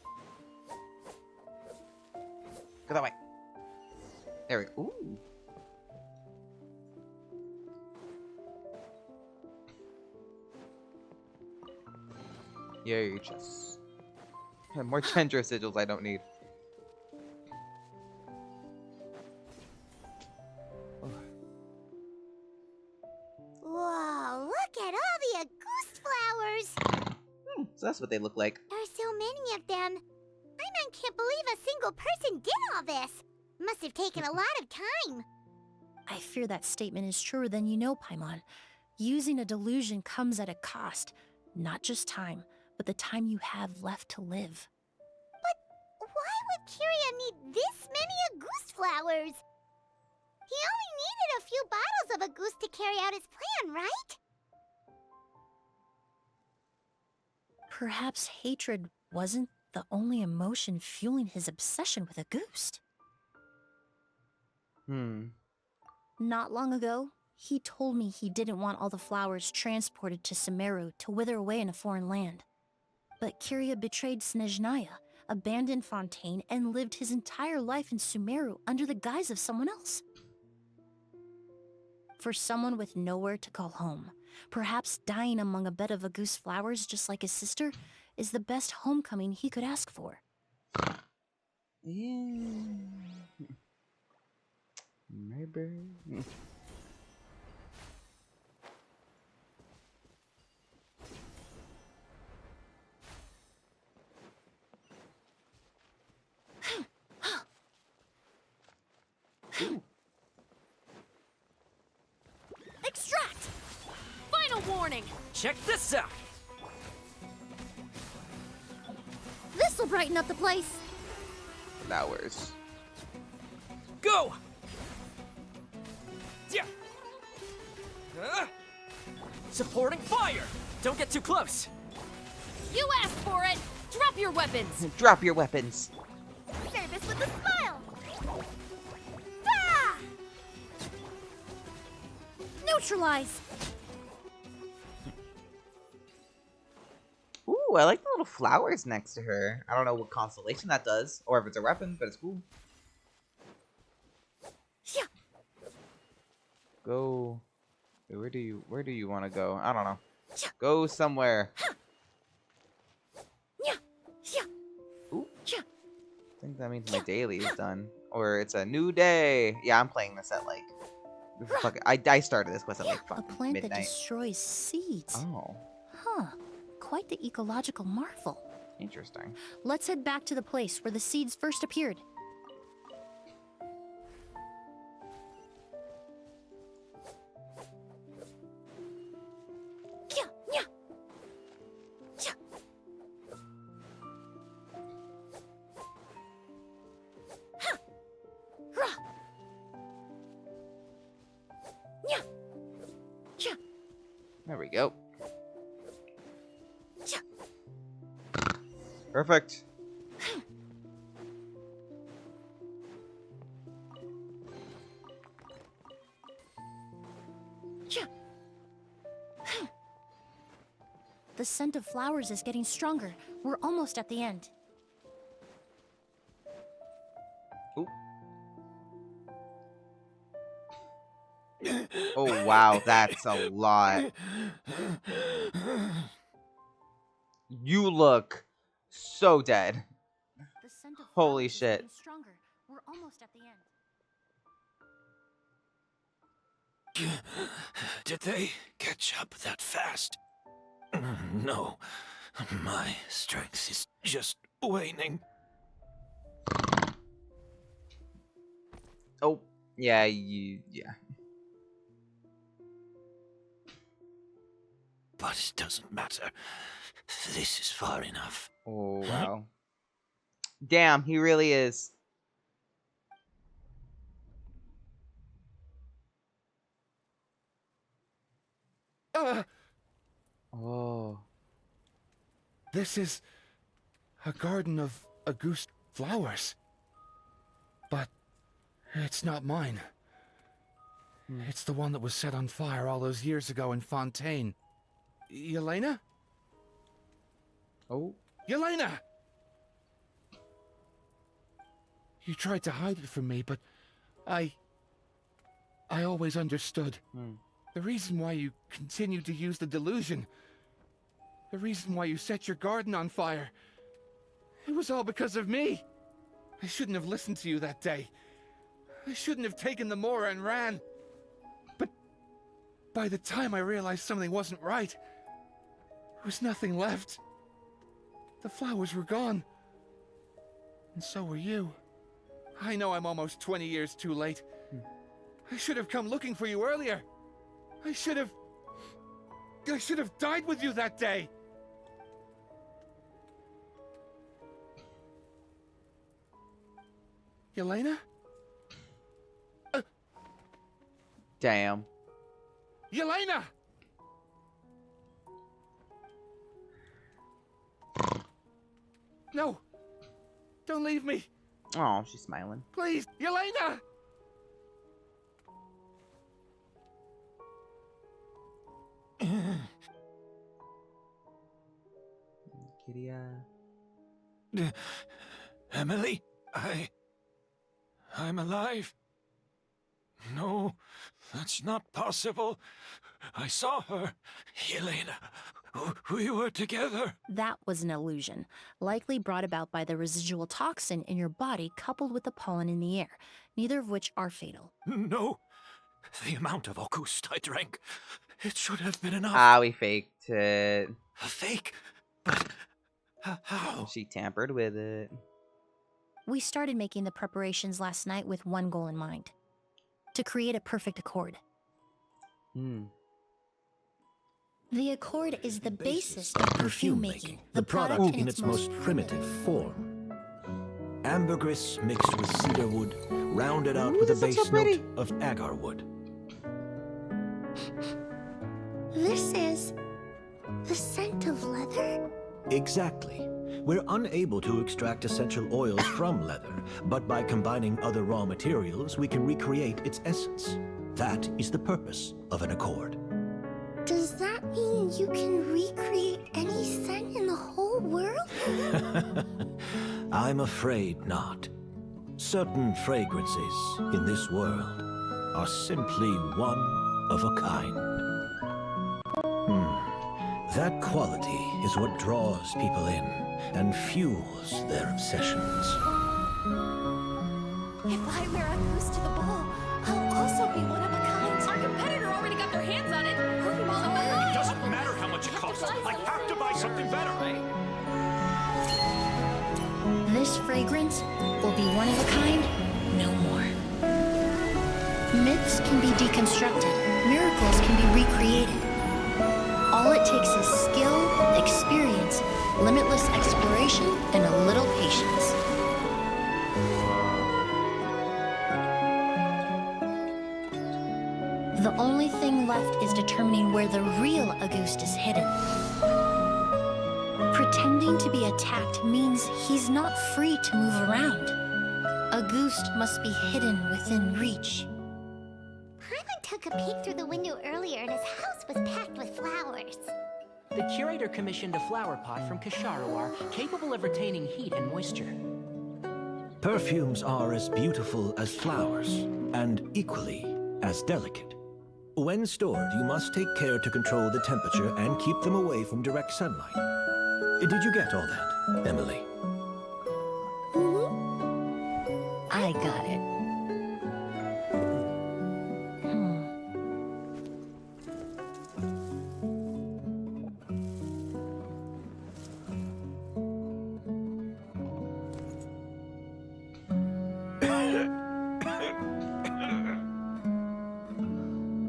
Go that way. There we go. Ooh. Yay, chests. More Chandra sigils I don't need. Whoa, look at all the Auguste flowers! So that's what they look like. There are so many of them. Paimon can't believe a single person did all this. Must have taken a lot of time. I fear that statement is truer than you know, Paimon. Using a delusion comes at a cost. Not just time, but the time you have left to live. But why would Kyria need this many Auguste flowers? He only needed a few bottles of Auguste to carry out his plan, right? Perhaps hatred wasn't the only emotion fueling his obsession with Auguste. Not long ago, he told me he didn't want all the flowers transported to Sumeru to wither away in a foreign land. But Kyria betrayed Snezhnaya, abandoned Fontaine, and lived his entire life in Sumeru under the guise of someone else. For someone with nowhere to call home, perhaps dying among a bed of Auguste flowers just like his sister is the best homecoming he could ask for. Maybe. Extract! Final warning! Check this out! This'll brighten up the place. Flowers. go! Yeah. Supporting fire! Don't get too close! You asked for it! Drop your weapons! Drop your weapons. Service with a smile! Bah! Neutralize! Ooh, I like the little flowers next to her. I don't know what constellation that does, or if it's a weapon, but it's cool. Yeah. Go. Where do you want to go? I don't know. Go somewhere. Yeah. Yeah. Ooh. Yeah. I think that means my daily is done, or it's a new day. Yeah, I'm playing this at like. Fuck it. I started this quest at like A fucking plant that midnight. destroys seeds. Oh, Huh. Quite the ecological marvel. interesting. Let's head back to the place where the seeds first appeared. Yeah. Yeah. Yeah. Ha. Rah. Yeah. Yeah. There we go. Yeah. Perfect. Yeah. The scent of flowers is getting stronger. We're almost at the end. Ooh. Oh wow, that's a lot. You look so dead. The scent of Holy flowers is shit. getting stronger. We're almost at the end. Did they catch up that fast? No. My strength is just waning. Oh, yeah, yeah. But it doesn't matter. This is far enough. Oh wow. Damn, he really is. Oh. This is a garden of Auguste flowers. But it's not mine. It's the one that was set on fire all those years ago in Fontaine. Yelena? Oh. Yelena! You tried to hide it from me, but I always understood. The reason why you continued to use the delusion, the reason why you set your garden on fire, it was all because of me. I shouldn't have listened to you that day. I shouldn't have taken the Mora and ran. But by the time I realized something wasn't right, there was nothing left. The flowers were gone. And so were you. I know I'm almost 20 years too late. I should have come looking for you earlier. I should have died with you that day. Yelena? Damn. Yelena! No! Don't leave me! Oh, she's smiling. Please, Yelena! Kitty, Emelie, I'm alive. No, that's not possible. I saw her. Yelena, we were together. That was an illusion, likely brought about by the residual toxin in your body coupled with the pollen in the air, neither of which are fatal. No, the amount of Auguste I drank, it should have been enough. Ah, we faked it. A fake? But how? She tampered with it. We started making the preparations last night with one goal in mind. To create a perfect accord. The accord is the basis of perfume making, the product in its most primitive form. ambergris mixed with cedarwood, rounded out with a this looks so base pretty. note of agarwood. This is the scent of leather? Exactly. We're unable to extract essential oils from leather, but by combining other raw materials, we can recreate its essence. That is the purpose of an accord. Does that mean you can recreate any scent in the whole world? I'm afraid not. Certain fragrances in this world are simply one of a kind. That quality is what draws people in and fuels their obsessions. If I wear a goose to the ball, I'll also be one of a kind. Our competitor already got their hands on it. It doesn't matter how much it costs. I have to buy something better. This fragrance will be one of a kind, no more. Myths can be deconstructed, miracles can be recreated. All it takes is skill, experience, limitless exploration, and a little patience. The only thing left is determining where the real Auguste is hidden. Pretending to be attacked means he's not free to move around. Auguste must be hidden within reach. Paimon took a peek through the window earlier and his house was packed with flowers. The curator commissioned a flower pot from Kasharawar capable of retaining heat and moisture. Perfumes are as beautiful as flowers, and equally as delicate. When stored, you must take care to control the temperature and keep them away from direct sunlight. Did you get all that, Emelie? I got it.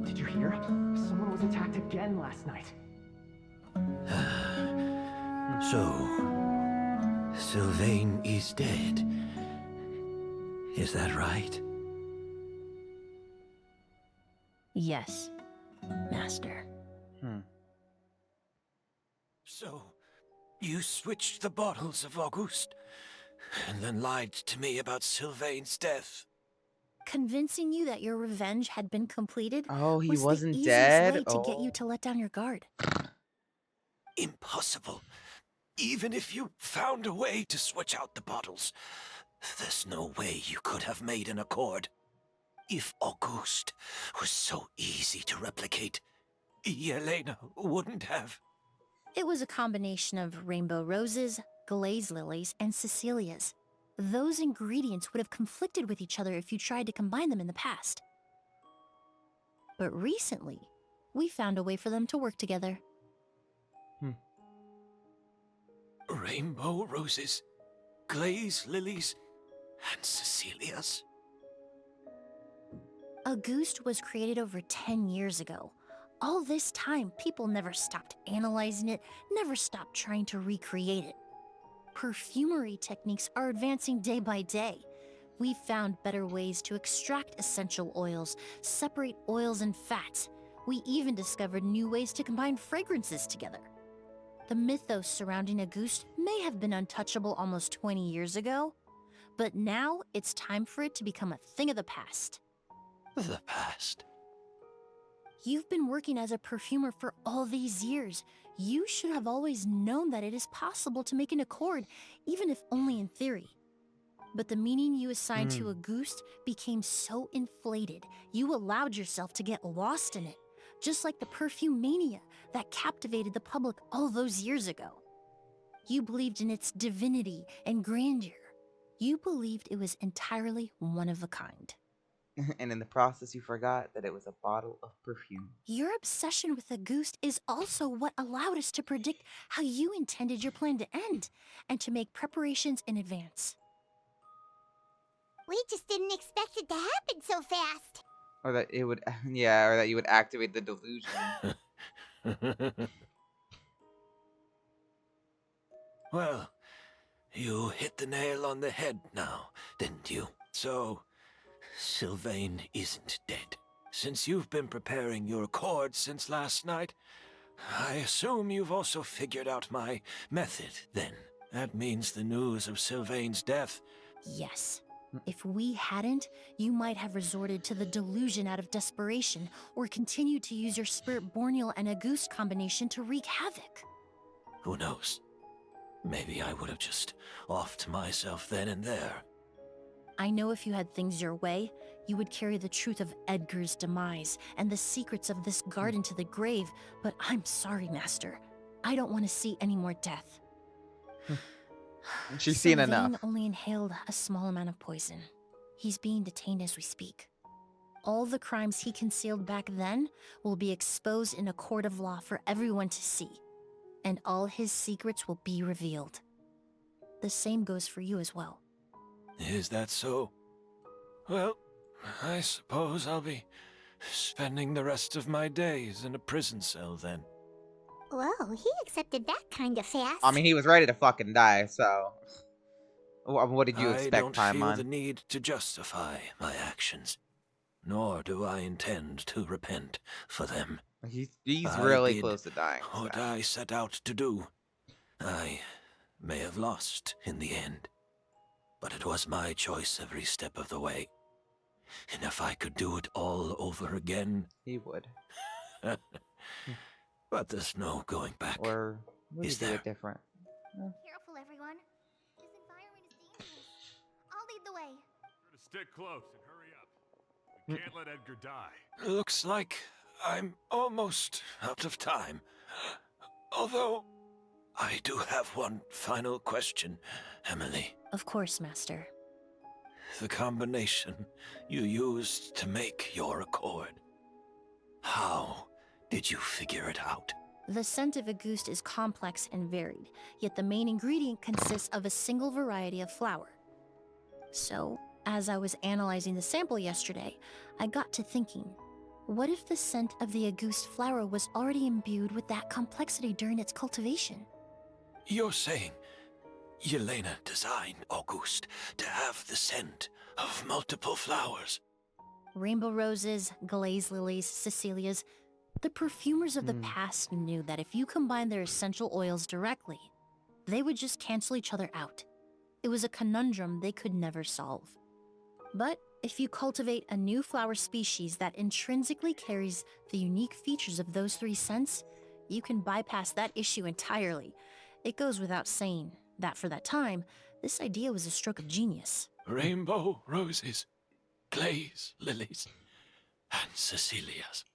Did you hear? Someone was attacked again last night. So, Sylvain is dead. Is that right? Yes, Master. So, you switched the bottles of Auguste, and then lied to me about Sylvain's death. Convincing you that your revenge had been completed Oh, he was wasn't the easiest dead? way to get Oh. you to let down your guard. Impossible. Even if you found a way to switch out the bottles, there's no way you could have made an accord. If Auguste was so easy to replicate, Yelena wouldn't have. It was a combination of rainbow roses, glaze lilies, and Cecilias. Those ingredients would have conflicted with each other if you tried to combine them in the past. But recently, we found a way for them to work together. Rainbow roses, glaze lilies, and Cecilias. Auguste was created over 10 years ago. All this time, people never stopped analyzing it, never stopped trying to recreate it. Perfumery techniques are advancing day by day. We've found better ways to extract essential oils, separate oils and fats. We even discovered new ways to combine fragrances together. The mythos surrounding Auguste may have been untouchable almost 20 years ago, but now it's time for it to become a thing of the past. The past? You've been working as a perfumer for all these years. You should have always known that it is possible to make an accord, even if only in theory. But the meaning you assigned to Auguste became so inflated, you allowed yourself to get lost in it, just like the perfume mania that captivated the public all those years ago. You believed in its divinity and grandeur. You believed it was entirely one of a kind. And in the process, you forgot that it was a bottle of perfume. Your obsession with Auguste is also what allowed us to predict how you intended your plan to end, and to make preparations in advance. We just didn't expect it to happen so fast. Or that it would, yeah, or that you would activate the delusion. Well, You hit the nail on the head now, didn't you? So, Sylvain isn't dead. Since you've been preparing your accord since last night, I assume you've also figured out my method, then. That means the news of Sylvain's death. Yes. If we hadn't, you might have resorted to the delusion out of desperation, or continued to use your Spirit Borneal and Auguste combination to wreak havoc. Who knows? Maybe I would have just offed myself then and there. I know if you had things your way, you would carry the truth of Edgar's demise and the secrets of this garden to the grave, but I'm sorry, Master. I don't want to see any more death. She's seen Sylvain enough. only inhaled a small amount of poison. He's being detained as we speak. All the crimes he concealed back then will be exposed in a court of law for everyone to see, and all his secrets will be revealed. The same goes for you as well. Is that so? Well, I suppose I'll be spending the rest of my days in a prison cell then. Whoa, he accepted that kind of fast. I mean, he was ready to fucking die, so... What did you expect, I don't feel Paimon? the need to justify my actions, nor do I intend to repent for them. He's I really did close to dying. what I set out to do. I may have lost in the end, but it was my choice every step of the way. And if I could do it all over again... He would. But there's no going back. Or would Is he do there? it different? Careful, everyone. This environment is dangerous. I'll lead the way. Stick close and hurry up. We can't let Edgar die. Looks like I'm almost out of time. Although, I do have one final question, Emelie. Of course, Master. The combination you used to make your accord. How did you figure it out? The scent of Auguste is complex and varied, yet the main ingredient consists of a single variety of flower. So, as I was analyzing the sample yesterday, I got to thinking, what if the scent of the Auguste flower was already imbued with that complexity during its cultivation? You're saying Yelena designed Auguste to have the scent of multiple flowers? Rainbow roses, glaze lilies, Cecilias. The perfumers of the past knew that if you combine their essential oils directly, they would just cancel each other out. It was a conundrum they could never solve. But if you cultivate a new flower species that intrinsically carries the unique features of those three scents, you can bypass that issue entirely. It goes without saying that for that time, this idea was a stroke of genius. Rainbow roses, glaze lilies, and Cecilias.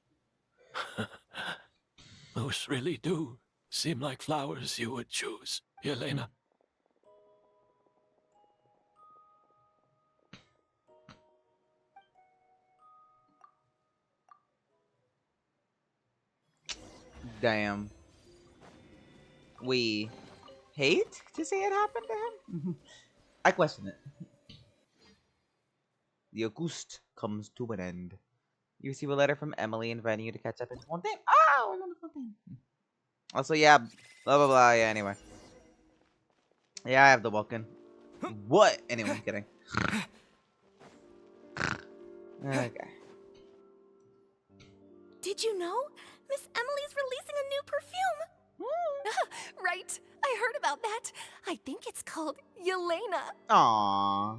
Those really do seem like flowers you would choose, Yelena. Damn. We hate to see it happen to him? I question it. The Auguste comes to an end. You receive a letter from Emelie inviting you to catch up in Fontaine. Ah, we're going to Fontaine. Also, yeah, blah, blah, blah. Yeah, anyway. Yeah, I have the Vulcan. What? Anyway, I'm kidding. Okay. Did you know? Miss Emelie's releasing a new perfume. Right. I heard about that. I think it's called Yelena. Aww.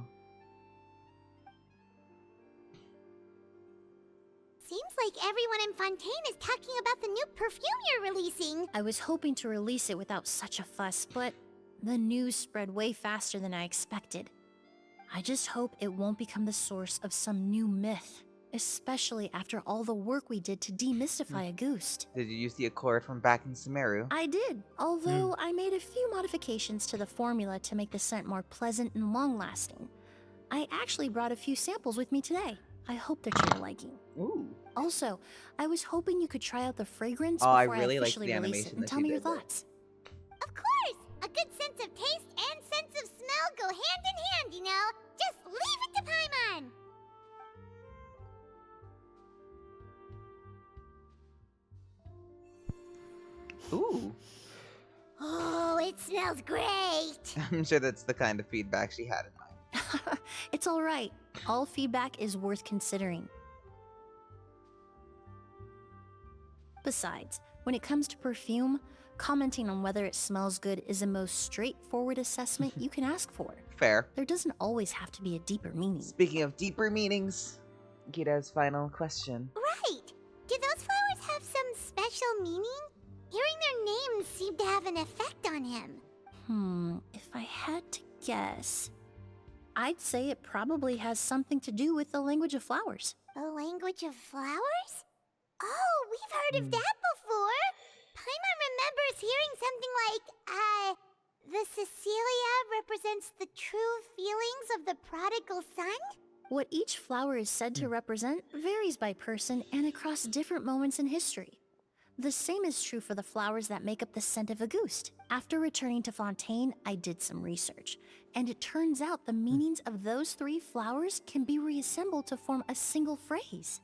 Seems like everyone in Fontaine is talking about the new perfume you're releasing. I was hoping to release it without such a fuss, but the news spread way faster than I expected. I just hope it won't become the source of some new myth, especially after all the work we did to demystify Auguste. Did you use the Accord from back in Sumeru? I did, although I made a few modifications to the formula to make the scent more pleasant and long-lasting. I actually brought a few samples with me today. I hope they're to your liking. Ooh. Also, I was hoping you could try out the fragrance Oh, I before really I liked officially the release animation it and that tell she me your did there. thoughts. Of course! A good sense of taste and sense of smell go hand in hand, you know? Just leave it to Paimon! Ooh. Oh, it smells great. I'm sure that's the kind of feedback she had in mind. It's all right. All feedback is worth considering. Besides, when it comes to perfume, commenting on whether it smells good is the most straightforward assessment you can ask for. Fair. There doesn't always have to be a deeper meaning. Speaking of deeper meanings, Gita's final question. Right. Do those flowers have some special meaning? Hearing their names seemed to have an effect on him. If I had to guess, I'd say it probably has something to do with the language of flowers. The language of flowers? Oh, we've heard of that before. Paimon remembers hearing something like, the Cecilia represents the true feelings of the prodigal son? What each flower is said to represent varies by person and across different moments in history. The same is true for the flowers that make up the scent of a Auguste. After returning to Fontaine, I did some research, and it turns out the meanings of those 3 flowers can be reassembled to form a single phrase.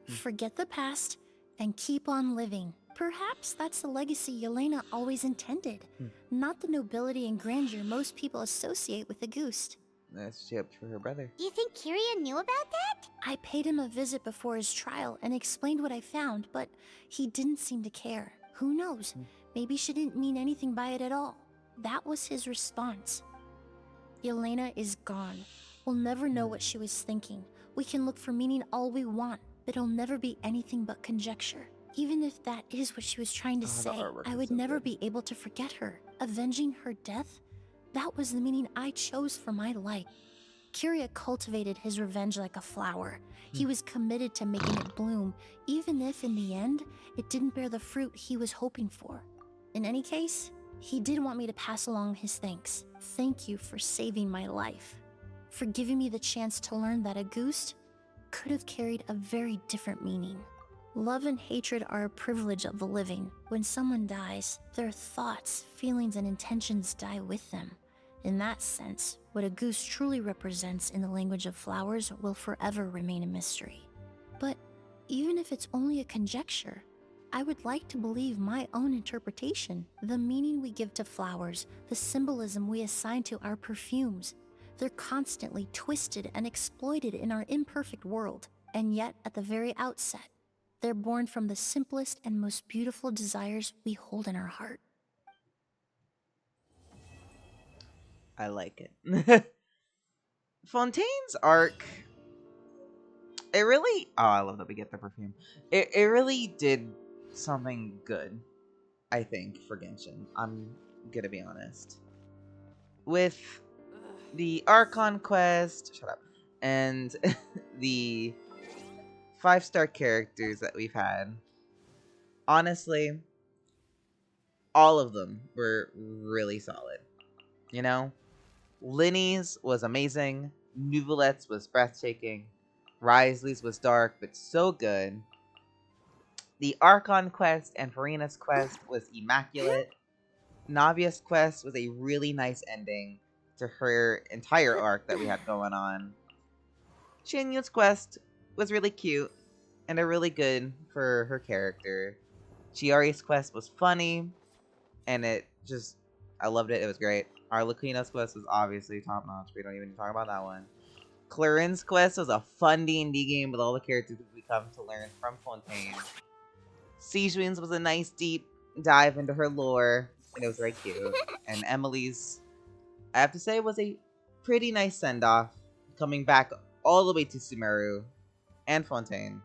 Forget the past and keep on living. Perhaps that's the legacy Yelena always intended, not the nobility and grandeur most people associate with Auguste. That's she hoped for her brother. Do you think Kiria knew about that? I paid him a visit before his trial and explained what I found, but he didn't seem to care. Who knows? Maybe she didn't mean anything by it at all. That was his response. Yelena is gone. We'll never know what she was thinking. We can look for meaning all we want, but it'll never be anything but conjecture. Even if that is what she was trying to say, I would never be able to forget her. Avenging her death? That was the meaning I chose for my life. Kiria cultivated his revenge like a flower. He was committed to making it bloom, even if in the end, it didn't bear the fruit he was hoping for. In any case, he did want me to pass along his thanks. Thank you for saving my life. For giving me the chance to learn that Auguste could have carried a very different meaning. Love and hatred are a privilege of the living. When someone dies, their thoughts, feelings, and intentions die with them. In that sense, what Auguste truly represents in the language of flowers will forever remain a mystery. But even if it's only a conjecture, I would like to believe my own interpretation. The meaning we give to flowers, the symbolism we assign to our perfumes, they're constantly twisted and exploited in our imperfect world. And yet, at the very outset, they're born from the simplest and most beautiful desires we hold in our heart. I like it. Fontaine's arc, it really... Oh, I love that we get the perfume. It really did something good, I think, for Genshin. I'm gonna be honest. With the Archon quest... Shut up. And the 5-star characters that we've had, honestly, all of them were really solid. You know? Linny's was amazing. Nuvolet's was breathtaking. Risley's was dark, but so good. The Archon quest and Farina's quest was immaculate. Navia's quest was a really nice ending to her entire arc that we had going on. Shinyu's quest was really cute and a really good for her character. Chiari's quest was funny, and I loved it. It was great. Arlecchino's quest was obviously top notch. We don't even need to talk about that one. Clarin's quest was a fun D&D game with all the characters we come to learn from Fontaine. Sijuin's was a nice deep dive into her lore, and it was very cute. And Emelie's, I have to say, was a pretty nice send-off, coming back all the way to Sumeru and Fontaine.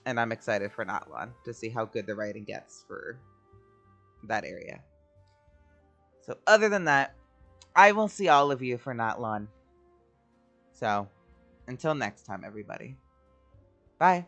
And I'm excited for Natlan to see how good the writing gets for that area. So other than that, I will see all of you for Natlan. So, until next time, everybody. Bye.